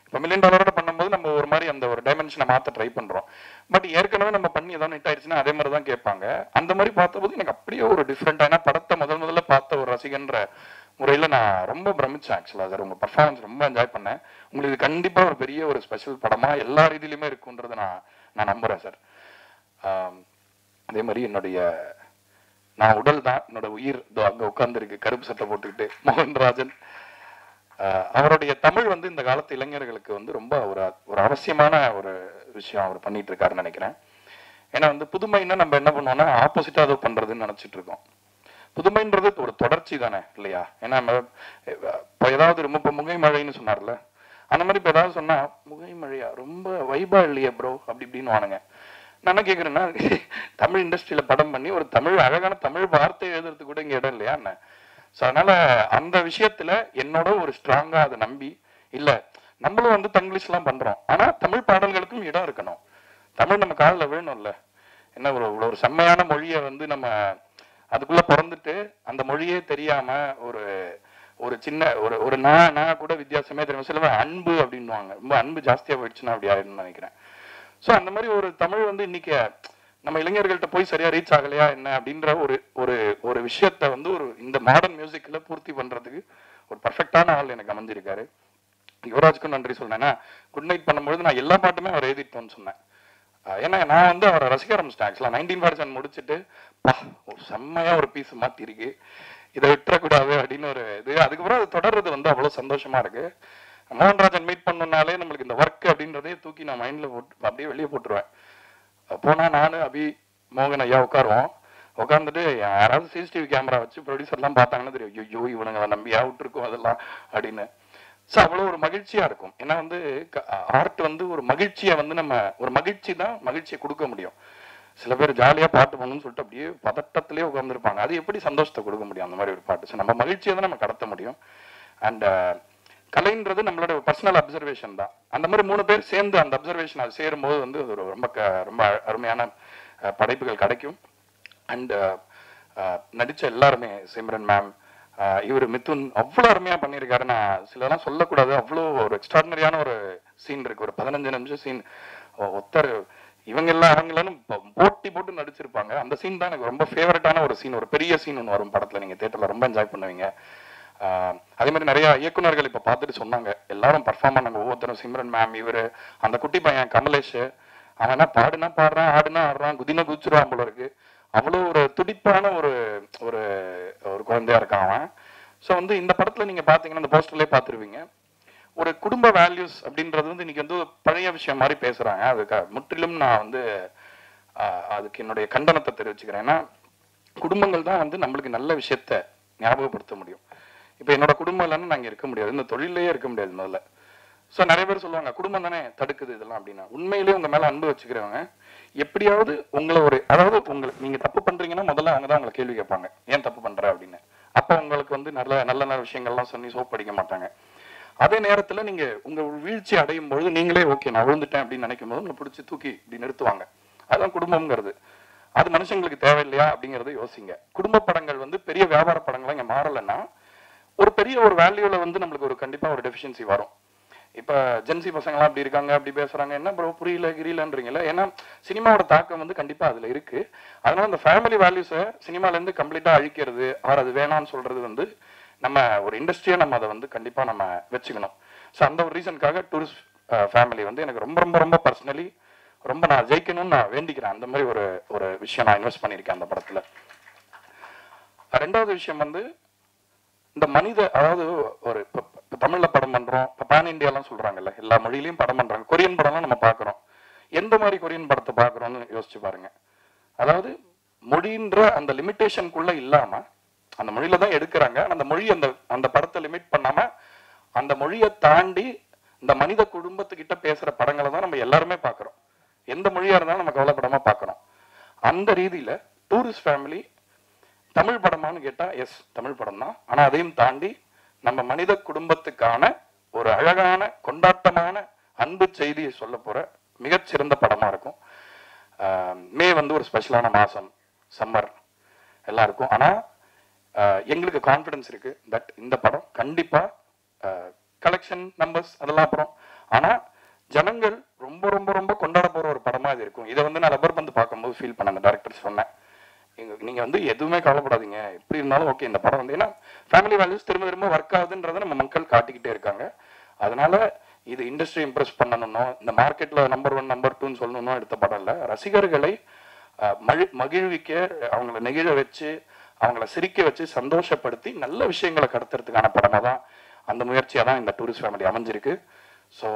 இப்போ $1 மில்லியன் பண்ணும்போது நம்ம ஒரு மாதிரி அந்த ஒரு டைமென்ஷனை மாற்ற ட்ரை பண்றோம். பட் ஏற்கனவே நம்ம பண்ணி ஏதாவது ஹிட் ஆயிடுச்சுன்னா அதே மாதிரி தான் கேட்பாங்க. அந்த மாதிரி பார்த்தபோது எனக்கு அப்படியே ஒரு டிஃப்ரெண்டான படத்தை முதல்ல பார்த்த ஒரு ரசிகன்ற முறையில் நான் ரொம்ப பிரமிச்சேன். ஆக்சுவலாக சார் உங்கள் பர்ஃபார்மன்ஸ் ரொம்ப என்ஜாய் பண்ணேன். உங்களுக்கு கண்டிப்பாக ஒரு பெரிய ஒரு ஸ்பெஷல் படமாக எல்லா ரீதியிலுமே இருக்குன்றதை நான் நம்புகிறேன் சார். அதே மாதிரி நான் உடல் தான் என்னோட உயிர் அங்கே உட்கார்ந்துருக்கு கருப்பு சட்டை போட்டுக்கிட்டு மோகன்ராஜன். அவருடைய தமிழ் வந்து இந்த காலத்து இளைஞர்களுக்கு வந்து ரொம்ப ஒரு அவசியமான ஒரு விஷயம் அவர் பண்ணிட்டு இருக்காருன்னு நினைக்கிறேன். ஏன்னா வந்து புதுமைன்னா நம்ம என்ன பண்ணுவோம்னா ஆப்போசிட்டா அதை பண்றதுன்னு நினைச்சிட்டு இருக்கோம். புதுமைன்றது ஒரு தொடர்ச்சி தானே இல்லையா? ஏன்னா இப்போ ஏதாவது ரொம்ப இப்போ முகை மழைன்னு சொன்னார்ல, அந்த மாதிரி இப்போ ஏதாவது சொன்னா முகை மழையா ரொம்ப வைபா இல்லையா ப்ரோ அப்படி இப்படின்னு வானுங்க. நான் என்ன கேட்குறேன்னா தமிழ் இண்டஸ்ட்ரியில படம் பண்ணி ஒரு தமிழ் அழகான தமிழ் வார்த்தை எழுதுறதுக்கு கூட இங்கே இடம் இல்லையா என்ன? ஸோ அதனால அந்த விஷயத்துல என்னோட ஒரு ஸ்ட்ராங்கா அதை நம்பி இல்ல நம்மளும் வந்து தங்கிலீஷ்லாம் பண்றோம், ஆனா தமிழ் பாடல்களுக்கும் இடம் இருக்கணும். தமிழ் நம்ம காதுல வேணும்ல. என்ன ஒரு செம்மையான மொழியை வந்து நம்ம அதுக்குள்ள பிறந்துட்டு அந்த மொழியே தெரியாம ஒரு ஒரு சின்ன ஒரு நான் கூட வித்தியாசமே தெரியும். சில அன்பு அப்படின்வாங்க, ரொம்ப அன்பு ஜாஸ்தியா போயிடுச்சுன்னா அப்படி ஆயிடும்னு நினைக்கிறேன். ஸோ அந்த மாதிரி ஒரு தமிழ் வந்து இன்னைக்கு நம்ம இளைஞர்கள்ட்ட போய் சரியா ரீச் ஆகலையா என்ன அப்படின்ற ஒரு ஒரு ஒரு விஷயத்த வந்து ஒரு இந்த மாடர்ன் மியூசிக்ல பூர்த்தி பண்றதுக்கு ஒரு பர்ஃபெக்டான ஆள் எனக்கு அமைஞ்சிருக்காரு. யுவராஜ்க்கும் நன்றி சொன்னேன்னா, குட் நைட் பண்ணும்போது நான் எல்லா பாட்டுமே அவர் எழுதிட்டோன்னு சொன்னேன். ஏன்னா நான் வந்து அவரை ரசிக்க ஆரம்பிச்சிட்டேன். ஆக்சுவலாக 1947 முடிச்சுட்டு ஒரு செம்மையா ஒரு பீஸ் மாத்திருக்கு, இதை விட்டுறக்கூடாது அப்படின்னு ஒரு இது. அதுக்கப்புறம் அது தொடர்றது வந்து அவ்வளோ சந்தோஷமா இருக்கு. மோகன்ராஜன் மீட் பண்ணனாலே நம்மளுக்கு இந்த ஒர்க் அப்படின்றதே தூக்கி நான் மைண்ட்ல போட்டு அப்படியே வெளியே போட்டுருவேன். போனா நானு அபி மோகன் ஐயா உட்காருவோம். உட்காந்துட்டு யாராவது சிசிடிவி கேமரா வச்சு ப்ரொடியூசர்லாம் பார்த்தாங்கன்னா தெரியும், ஐயோ இவனுங்களை நம்பியா விட்டுருக்கோம் அதெல்லாம் அப்படின்னு. ஸோ அவ்வளோ ஒரு மகிழ்ச்சியா இருக்கும். ஏன்னா வந்து ஆர்ட் வந்து ஒரு மகிழ்ச்சியை வந்து நம்ம ஒரு மகிழ்ச்சி தான் மகிழ்ச்சியை கொடுக்க முடியும். சில பேர் ஜாலியா பாட்டு பண்ணணும்னு சொல்லிட்டு அப்படியே பதட்டத்திலே உட்காந்துருப்பாங்க, அது எப்படி சந்தோஷத்தை கொடுக்க முடியும் அந்த மாதிரி ஒரு பாட்டு? ஸோ நம்ம மகிழ்ச்சியை தான் நம்ம கடத்த முடியும். அண்ட் கலைன்றது நம்மளோட பர்சனல் அப்சர்வேஷன் தான். அந்த மாதிரி 3 பேர் சேர்ந்து அந்த அப்சர்வேஷன் அது சேரும்போது வந்து ஒரு ரொம்ப ரொம்ப அருமையான படைப்புகள் கிடைக்கும். அண்ட் நடிச்ச எல்லாருமே, சிம்ரன் மேம், இவர் மிதுன் அவ்வளோ அருமையா பண்ணியிருக்காரு. நான் சிலதெல்லாம் சொல்லக்கூடாது, அவ்வளோ ஒரு எக்ஸ்ட்ராடினரியான ஒரு சீன் இருக்கு, ஒரு 15 நிமிஷம் சீன். ஒருத்தர் இவங்க எல்லாம் அவங்களும் போட்டி போட்டு நடிச்சிருப்பாங்க. அந்த சீன் தான் எனக்கு ரொம்ப ஃபேவரட்டான ஒரு சீன். ஒரு பெரிய சீன் ஒன்று வரும் படத்துல, நீங்க தியேட்டர்ல ரொம்ப என்ஜாய் பண்ணுவீங்க. அதே மாதிரி நிறைய இயக்குநர்கள் இப்ப பார்த்துட்டு சொன்னாங்க, எல்லாரும் பர்ஃபார்ம் பண்ணாங்க ஒவ்வொருத்தரும். சிம்ரன் மேம், இவரு, அந்த குட்டி பையன் கமலேஷ், அவன் என்ன பாடுனா பாடுறான், ஆடுனா ஆடுறான், குதினா குதிச்சிருவான் போல இருக்கு. அவ்வளோ ஒரு துடிப்பான ஒரு ஒரு ஒரு குழந்தையா இருக்கான் அவன். ஸோ வந்து இந்த படத்துல நீங்க பாத்தீங்கன்னா, இந்த போஸ்டர்லயே பார்த்துருவீங்க, ஒரு குடும்ப வேல்யூஸ் அப்படின்றது வந்து இன்னைக்கு வந்து பழைய விஷயம் மாதிரி பேசுறாங்க. அதுக்கு முற்றிலும் நான் வந்து அதுக்கு என்னுடைய கண்டனத்தை தெரிவிச்சுக்கிறேன். ஏன்னா குடும்பங்கள் தான் வந்து நம்மளுக்கு நல்ல விஷயத்த ஞாபகப்படுத்த முடியும். இப்போ என்னோட குடும்பம் இல்லைன்னு நாங்கள் இருக்க முடியாது, இந்த தொழிலையே இருக்க முடியாது முதல்ல. ஸோ நிறைய பேர் சொல்லுவாங்க குடும்பம் தானே தடுக்குது இதெல்லாம் அப்படின்னா. உண்மையிலேயே உங்க மேல அன்பு வச்சுக்கிறவங்க எப்படியாவது உங்களை ஒரு, அதாவது உங்களுக்கு நீங்க தப்பு பண்றீங்கன்னா முதல்ல அவங்க தான் உங்களை கேள்வி கேட்பாங்க, ஏன் தப்பு பண்ற அப்படின்னு. அப்போ உங்களுக்கு வந்து நல்ல நல்ல நல்ல விஷயங்கள்லாம் சொல்லி சோப் அடிக்க மாட்டாங்க. அதே நேரத்துல நீங்க உங்க வீழ்ச்சி அடையும் பொழுது நீங்களே ஓகே நான் விழுந்துட்டேன் அப்படின்னு நினைக்கும் போது உங்களை பிடிச்சி தூக்கி இப்படி நிறுத்துவாங்க. அதுதான் குடும்பம்ங்கிறது. அது மனுஷங்களுக்கு தேவையில்லையா அப்படிங்கறத யோசிங்க. குடும்ப படங்கள் வந்து பெரிய வியாபார படங்களா இங்க மாறலைன்னா ஒரு பெரிய ஒரு வேல்யூல வந்து நம்மளுக்கு ஒரு கண்டிப்பா ஒரு டெஃபிஷியன்சி வரும். இப்ப ஜென்சி பசங்களாம் அப்படி இருக்காங்க, அப்படி பேசுறாங்க, என்ன ப்ரோ புரியல கிரியலன்றீங்களா? ஏன்னா சினிமாவோட தாக்கம் வந்து கண்டிப்பா அதுல இருக்கு. அதனால அந்த ஃபேமிலி வேல்யூஸை சினிமால இருந்து கம்ப்ளீட்டா அழிக்கிறது, அது வேணாம்னு சொல்றது வந்து நம்ம ஒரு இண்டஸ்ட்ரியா நம்ம அதை வந்து கண்டிப்பா நம்ம வச்சுக்கணும். ஸோ அந்த ஒரு ரீசனுக்காக டூரிஸ்ட் ஃபேமிலி வந்து எனக்கு ரொம்ப ரொம்ப ரொம்ப பர்சனலி ரொம்ப நான் ஜெயிக்கணும்னு நான் வேண்டிக்கிறேன். அந்த மாதிரி ஒரு ஒரு விஷயம் நான் இன்வெஸ்ட் பண்ணியிருக்கேன் அந்த படத்துல. ரெண்டாவது விஷயம் வந்து இந்த மனித, அதாவது ஒரு இப்போ தமிழ்ல படம் பண்றோம், இப்போ பேன் இண்டியாலாம் சொல்றாங்கல்ல, எல்லா மொழியிலையும் படம் பண்றாங்க. கொரியன் படம்லாம் நம்ம பார்க்குறோம். எந்த மாதிரி கொரியன் படத்தை பார்க்குறோம்னு யோசிச்சு பாருங்க. அதாவது மொழின்ற அந்த லிமிட்டேஷனுக்குள்ள இல்லாம அந்த மொழியில தான் எடுக்கிறாங்க. அந்த மொழி அந்த அந்த படத்தை லிமிட் பண்ணாம அந்த மொழியை தாண்டி இந்த மனித குடும்பத்துக்கிட்ட பேசுற படங்களை தான் நம்ம எல்லாருமே பார்க்குறோம். எந்த மொழியா இருந்தாலும் நம்ம கவலைப்படாம பார்க்குறோம். அந்த ரீதியில டூரிஸ்ட் ஃபேமிலி தமிழ் படமானு கேட்டா எஸ் தமிழ் படம் தான். ஆனா அதையும் தாண்டி நம்ம மனித குடும்பத்துக்கான ஒரு அழகான கொண்டாட்டமான அன்பு செய்தியை சொல்ல போற மிகச்சிறந்த படமா இருக்கும். மே வந்து ஒரு ஸ்பெஷலான மாசம், சம்மர் எல்லாம் இருக்கும். ஆனா எங்களுக்கு கான்ஃபிடன்ஸ் இருக்கு தட் இந்த படம் கண்டிப்பா கலெக்ஷன் நம்பர்ஸ் அதெல்லாம் அப்புறம், ஆனா ஜனங்கள் ரொம்ப ரொம்ப ரொம்ப கொண்டாட போற ஒரு படமா இது இருக்கும். இதை வந்து நான் ரப்பர் பந்து பார்க்கும்போது ஃபீல் பண்ண அந்த டைரக்டர் சொன்னேன், நீங்க வந்து எதுவுமே கவலைப்படாதீங்க, எப்படி இருந்தாலும் ஓகே இந்த படம் வந்து, ஏன்னா ஃபேமிலி வேல்யூஸ் திரும்ப திரும்ப ஒர்க் ஆகுதுன்றதை நம்ம மக்கள் காட்டிக்கிட்டே இருக்காங்க. அதனால இது இண்டஸ்ட்ரி இம்ப்ரெஸ் பண்ணணும்னோ இந்த மார்க்கெட்ல நம்பர் 1 நம்பர் 2ன்னு சொல்லணும்னோ எடுத்த படம் இல்லை. ரசிகர்களை மகிழ்விக்க, அவங்கள நெகிழ வச்சு, அவங்கள சிரிக்க வச்சு, சந்தோஷப்படுத்தி நல்ல விஷயங்களை கடத்துறதுக்கான படமா தான், அந்த முயற்சியா தான் இந்த டூரிஸ்ட் ஃபேமிலி அமைஞ்சிருக்கு. ஸோ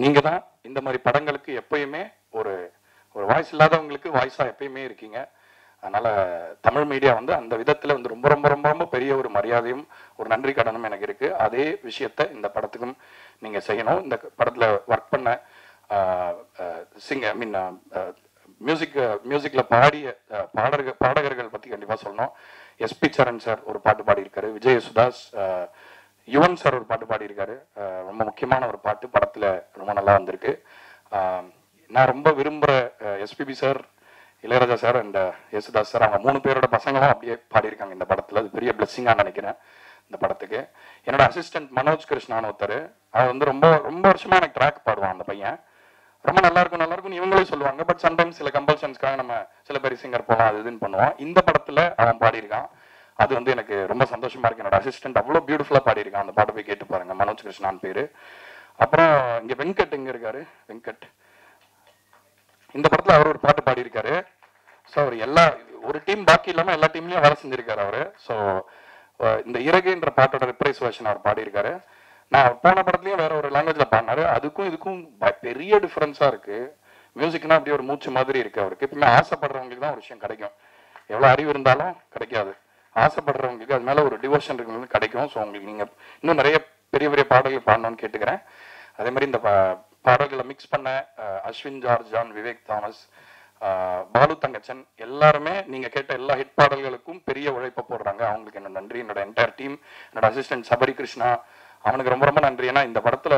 நீங்க தான் இந்த மாதிரி படங்களுக்கு எப்பயுமே ஒரு ஒரு வாய்ஸ் இல்லாதவங்களுக்கு வாய்ஸா எப்பயுமே இருக்கீங்க. அதனால தமிழ் மீடியா வந்து அந்த விதத்துல வந்து ரொம்ப ரொம்ப ரொம்ப ரொம்ப பெரிய ஒரு மரியாதையும் ஒரு நன்றி கடனும் எனக்கு இருக்கு. அதே விஷயத்த இந்த படத்துக்கும் நீங்க செய்யணும். இந்த படத்துல ஒர்க் பண்ண ஐ மீன் மியூசிக்ல பாடிய பாடகர்கள் பத்தி கண்டிப்பா சொல்லணும். எஸ்பி சரண் சார் ஒரு பாட்டு பாடியிருக்காரு, விஜய் யேசுதாஸ், யுவன் சார் ஒரு பாட்டு பாடியிருக்காரு. ரொம்ப முக்கியமான ஒரு பாட்டு படத்தில் ரொம்ப நல்லா வந்திருக்கு. நான் ரொம்ப விரும்புகிற SPB sir, Ilaiyaraaja sir and Yesudas sir, அவங்க 3 பேரோட பசங்களும் அப்படியே பாடியிருக்காங்க இந்த படத்தில். அது பெரிய பிளெஸ்ஸிங்காக நினைக்கிறேன் இந்த படத்துக்கு. என்னோட அசிஸ்டன்ட் மனோஜ் கிருஷ்ணான்னு ஒருத்தர், அவர் வந்து ரொம்ப ரொம்ப வருஷமாக எனக்கு ட்ராக் பாடுவான். அந்த பையன் ரொம்ப நல்லா இருக்கும்னு இவங்களே சொல்லுவாங்க. பட் சம்டைம்ஸ் சில கம்பல்ஷன்ஸ்க்காக நம்ம சில பேர் சிங்கர் போகலாம் அது இதுன்னு பண்ணுவோம். இந்த படத்தில் அவன் பாடியிருக்கான். அது வந்து எனக்கு ரொம்ப சந்தோஷமா இருக்கு. என்னோட அசிஸ்டன்ட் அவ்வளோ பியூட்டிஃபுல்லாக பாடியிருக்கான். அந்த பாட்டை போய் கேட்டு பாருங்க, மனோஜ் கிருஷ்ணான் பேரு. அப்புறம் இங்கே வெங்கட் எங்கே இருக்காரு, வெங்கட் இந்த படத்தில் அவர் ஒரு பாட்டு பாடியிருக்காரு. ஸோ அவர் ஒரு டீம் பாக்கி இல்லாமல் எல்லா டீம்லையும் வேலை செஞ்சிருக்காரு அவர். ஸோ இந்த இறகுன்ற பாட்டோட ரிப்ரைஸ் வெர்ஷன் அவர் பாடியிருக்காரு. நான் போன படத்துலையும் வேற ஒரு லாங்குவேஜில் பாடினாரு. அதுக்கும் இதுக்கும் பெரிய டிஃப்ரென்ஸாக இருக்கு. மியூசிக்னா அப்படியே ஒரு மூச்சு மாதிரி இருக்கு அவருக்கு. எப்பவுமே ஆசைப்படுறவங்களுக்கு தான் ஒரு விஷயம் கிடைக்கும். எவ்வளோ அறிவு இருந்தாலும் கிடைக்காது. ஆசைப்படுறவங்களுக்கு அது மேலே ஒரு டிவோஷன் இருக்கிறது கிடைக்கும். ஸோ உங்களுக்கு நீங்கள் இன்னும் நிறைய பெரிய பெரிய பாடல்கள் பாடணும்னு கேட்டுக்கிறேன். அதே மாதிரி இந்த பாடல்களை மிக்ஸ் பண்ண Ashwin George, John, Vivek Thomas, Balu Thankachan எல்லாருமே நீங்க கேட்ட எல்லா ஹிட் பாடல்களுக்கும் பெரிய உழைப்பை போடுறாங்க. அவங்களுக்கு என்ன நன்றி. என்னோட என்டையர் டீம், என்னோட அசிஸ்டன்ட் சபரி கிருஷ்ணா, அவனுக்கு ரொம்ப ரொம்ப நன்றி. ஏன்னா இந்த படத்துல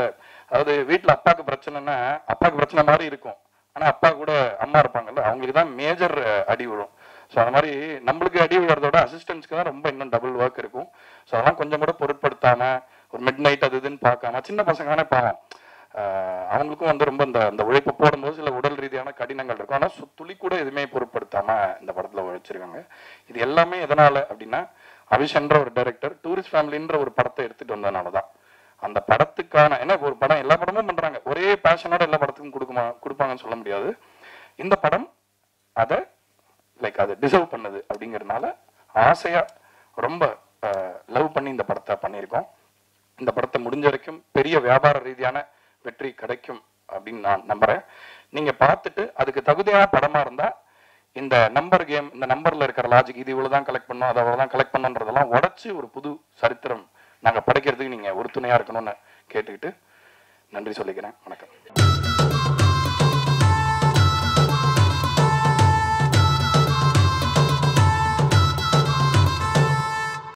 அதாவது வீட்டில் அப்பாவுக்கு பிரச்சனைன்னா அப்பாவுக்கு பிரச்சனை மாதிரி இருக்கும், ஆனால் அப்பா கூட அம்மா இருப்பாங்கல்ல, அவங்களுக்கு தான் மேஜர் அடி விழும். ஸோ அந்த மாதிரி நம்மளுக்கு அடி விழுறதோட அசிஸ்டன்ட்ஸ்க்கு தான் ரொம்ப இன்னும் டபுள் ஒர்க் இருக்கும். ஸோ அதெல்லாம் கொஞ்சம் கூட பொருட்படுத்தாம ஒரு மிட் நைட் அது இதுன்னு பார்க்காம, சின்ன பசங்க தானே பாவம், அவங்களுக்கும் வந்து ரொம்ப இந்த உழைப்பு போடும்போது சில உடல் ரீதியான கடினங்கள் இருக்கும். ஆனால் துளி கூட எதுவுமே பொருட்படுத்தாம இந்த படத்துல உழைச்சிருக்காங்க. இது எல்லாமே எதனால அப்படின்னா, அபிஷன்ற ஒரு டைரக்டர் டூரிஸ்ட் ஃபேமிலின்ற ஒரு படத்தை எடுத்துட்டு வந்ததுனால தான். அந்த படத்துக்கான என்ன ஒரு படம் எல்லா படமும் பண்றாங்க, ஒரே பேஷனோட எல்லா படத்துக்கும் கொடுப்பாங்கன்னு சொல்ல முடியாது. இந்த படம் அதை அதை டிசர்வ் பண்ணுது அப்படிங்கிறதுனால ஆசையா ரொம்ப லவ் பண்ணி இந்த படத்தை பண்ணியிருக்கோம். இந்த படத்தை முடிஞ்ச வரைக்கும் பெரிய வியாபார ரீதியான வெற்றி கிடைக்கும் அப்படின்னு நான் நம்புறேன். நீங்க பார்த்துட்டு அதுக்கு தகுதியான படமா இருந்தா இந்த நம்பர் கேம், இந்த நம்பர்ல இருக்கிற லாஜிக், இது இவ்வளவுதான் கலெக்ட் பண்ணோம், அதை அவ்வளவுதான் கலெக்ட் பண்ணோன்றதெல்லாம் உடச்சு ஒரு புது சரித்திரம் நாங்க படைக்கிறதுக்கு நீங்க உறுதுணையா இருக்கணும்னு கேட்டுக்கிட்டு நன்றி சொல்லிக்கிறேன். வணக்கம்.